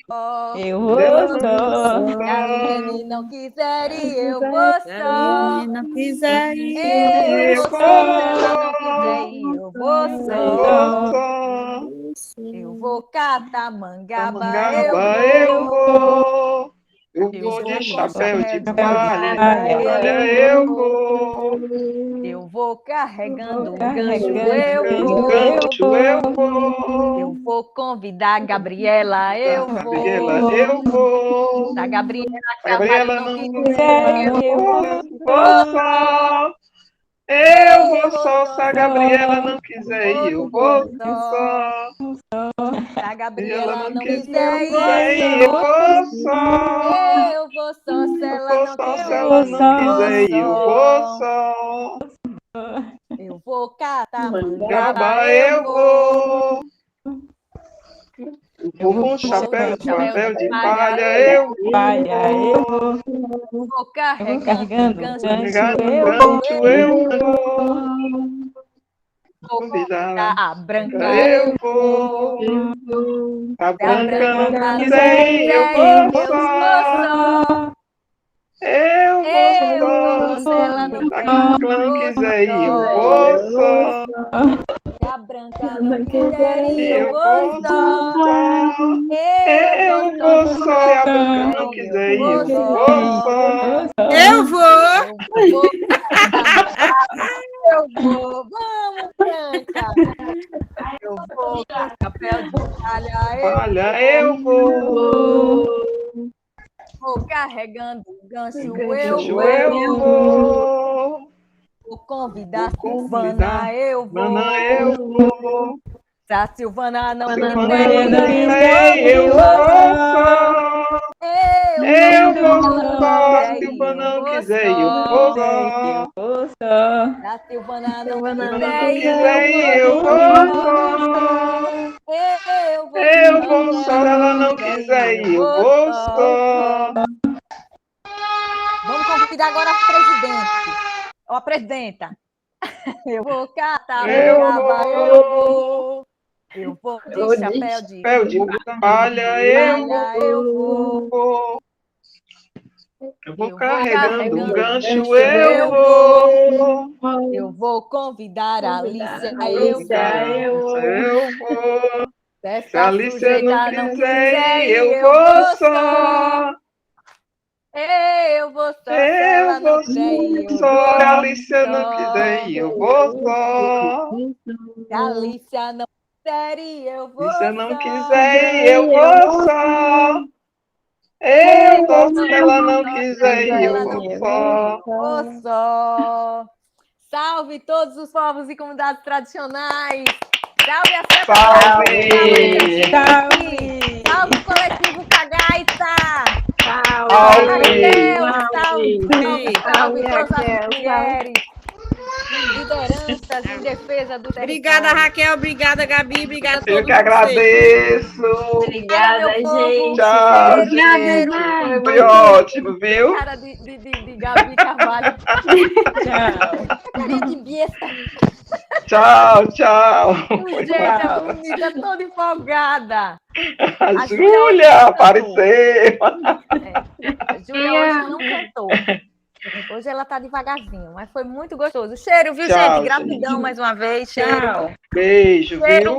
só. Eu Se ela vou não só. Se a Liene não quiser ir, eu vou Se a só. Liene não quiser ir, Eu eu vou vou só. Se ela não quiser só. ir, eu vou Eu só. vou só. Eu vou catar mangaba, Mangaba eu eu vou. vou. Eu Eu vou de vou chapéu de de palha palha, eu vou. eu vou carregando um gancho, Carregando eu Um vou. gancho eu Eu vou. vou convidar a Gabriela, eu Gabriela vou. eu vou. Se a Gabriela A Carvalho Gabriela não não quiser, eu eu vou só. Eu vou só, se a Gabriela não quiser ir, eu vou só. Se a Se ela Gabriela não não quiser quiser ir, ir, eu vou só. eu vou só. Se Eu ela vou não só, se quiser ela ir, não eu vou quiser ir, eu vou só. só. Eu vou catar mangaba, Gaba eu eu vou. vou. Eu vou com chapéu de palha, eu Palha, eu vou. Vou carregando carregando gancho, gancho, Carregado no eu gancho, eu vou. vou. vou Convidar, a branca, eu eu vou. vou. A Se a branca não branca não quiser ir, eu vou eu vou só. só. Eu vou Eu vou, só. se ela não Se a quiser ir, clã eu vou quiser ir, eu só. vou só. Se a branca não quiser ir, E eu eu vou vou só. só. Eu Eu vou vou só. Se só. Se a branca ela não não quiser quiser ir, ir, eu eu vou vou só. só. eu vou. Eu vou eu vou. Vamos, Branca. Eu vou com chapéu de palha, eu Olha, eu vou. vou carregando o gancho, eu Gancho, eu vou. vou. Vou convidar Vou a Silvana, convidar. eu Mana, vou. eu vou. Se a Silvana não Se o quiser Fernando ir, não quiser ir, eu vou só. Eu vou só. Se o Fernando quiser ir, eu vou só. Se a Silvana não Se o Fernando quiser não ir, eu quiser ir, eu vou vou só. só. Eu vou Eu só. vou Se só. Se ela ela não não quiser quiser ir, eu ir, eu vou vou só. só. Vamos convidar agora a presidente. Ó, a presidenta. Eu vou catar Eu mangaba, eu vou. vou. Eu vou de chapéu de Chapéu de palha, eu palha, eu vou. vou. Eu vou Eu vou carregando um gancho, eu eu vou. Eu vou convidar a Alicia, eu Isso eu vou. Se Se a essa Alicia não sujeita não quiser quiser ir, ir, eu eu vou vou só. Eu vou só. Se Eu ela não vou quiser ir, eu só. Se a vou Alicia não quiser só. ir, eu vou só. Se a Alicia não quiser ir, eu vou E se eu não só. quiser ir, eu vou só. Eu vou, se ela não quiser ir, eu vou só. Vou só. Salve todos os povos e comunidades tradicionais. Salve a Seta Salve! Salve! Salve o coletivo Cagaita! Salve! Salve todas as mulheres! Lideranças em defesa do território. Obrigada, Raquel. Obrigada, Gabi. Obrigada a Eu todos que vocês. agradeço. Obrigada, meu povo. Tchau, Cheiro. gente. Foi ótimo, viu? Cara de Gabi Carvalho. Tchau. Carinha de besta. Tchau, tchau. Gente, é bonita, toda empolgada. A hoje Júlia não apareceu. A Júlia hoje não cantou. Hoje ela tá devagarzinho, mas foi muito gostoso. Cheiro, viu, Tchau, gente? Gratidão gente. mais uma vez. Cheiro. Tchau. Beijo, Cheiro. viu?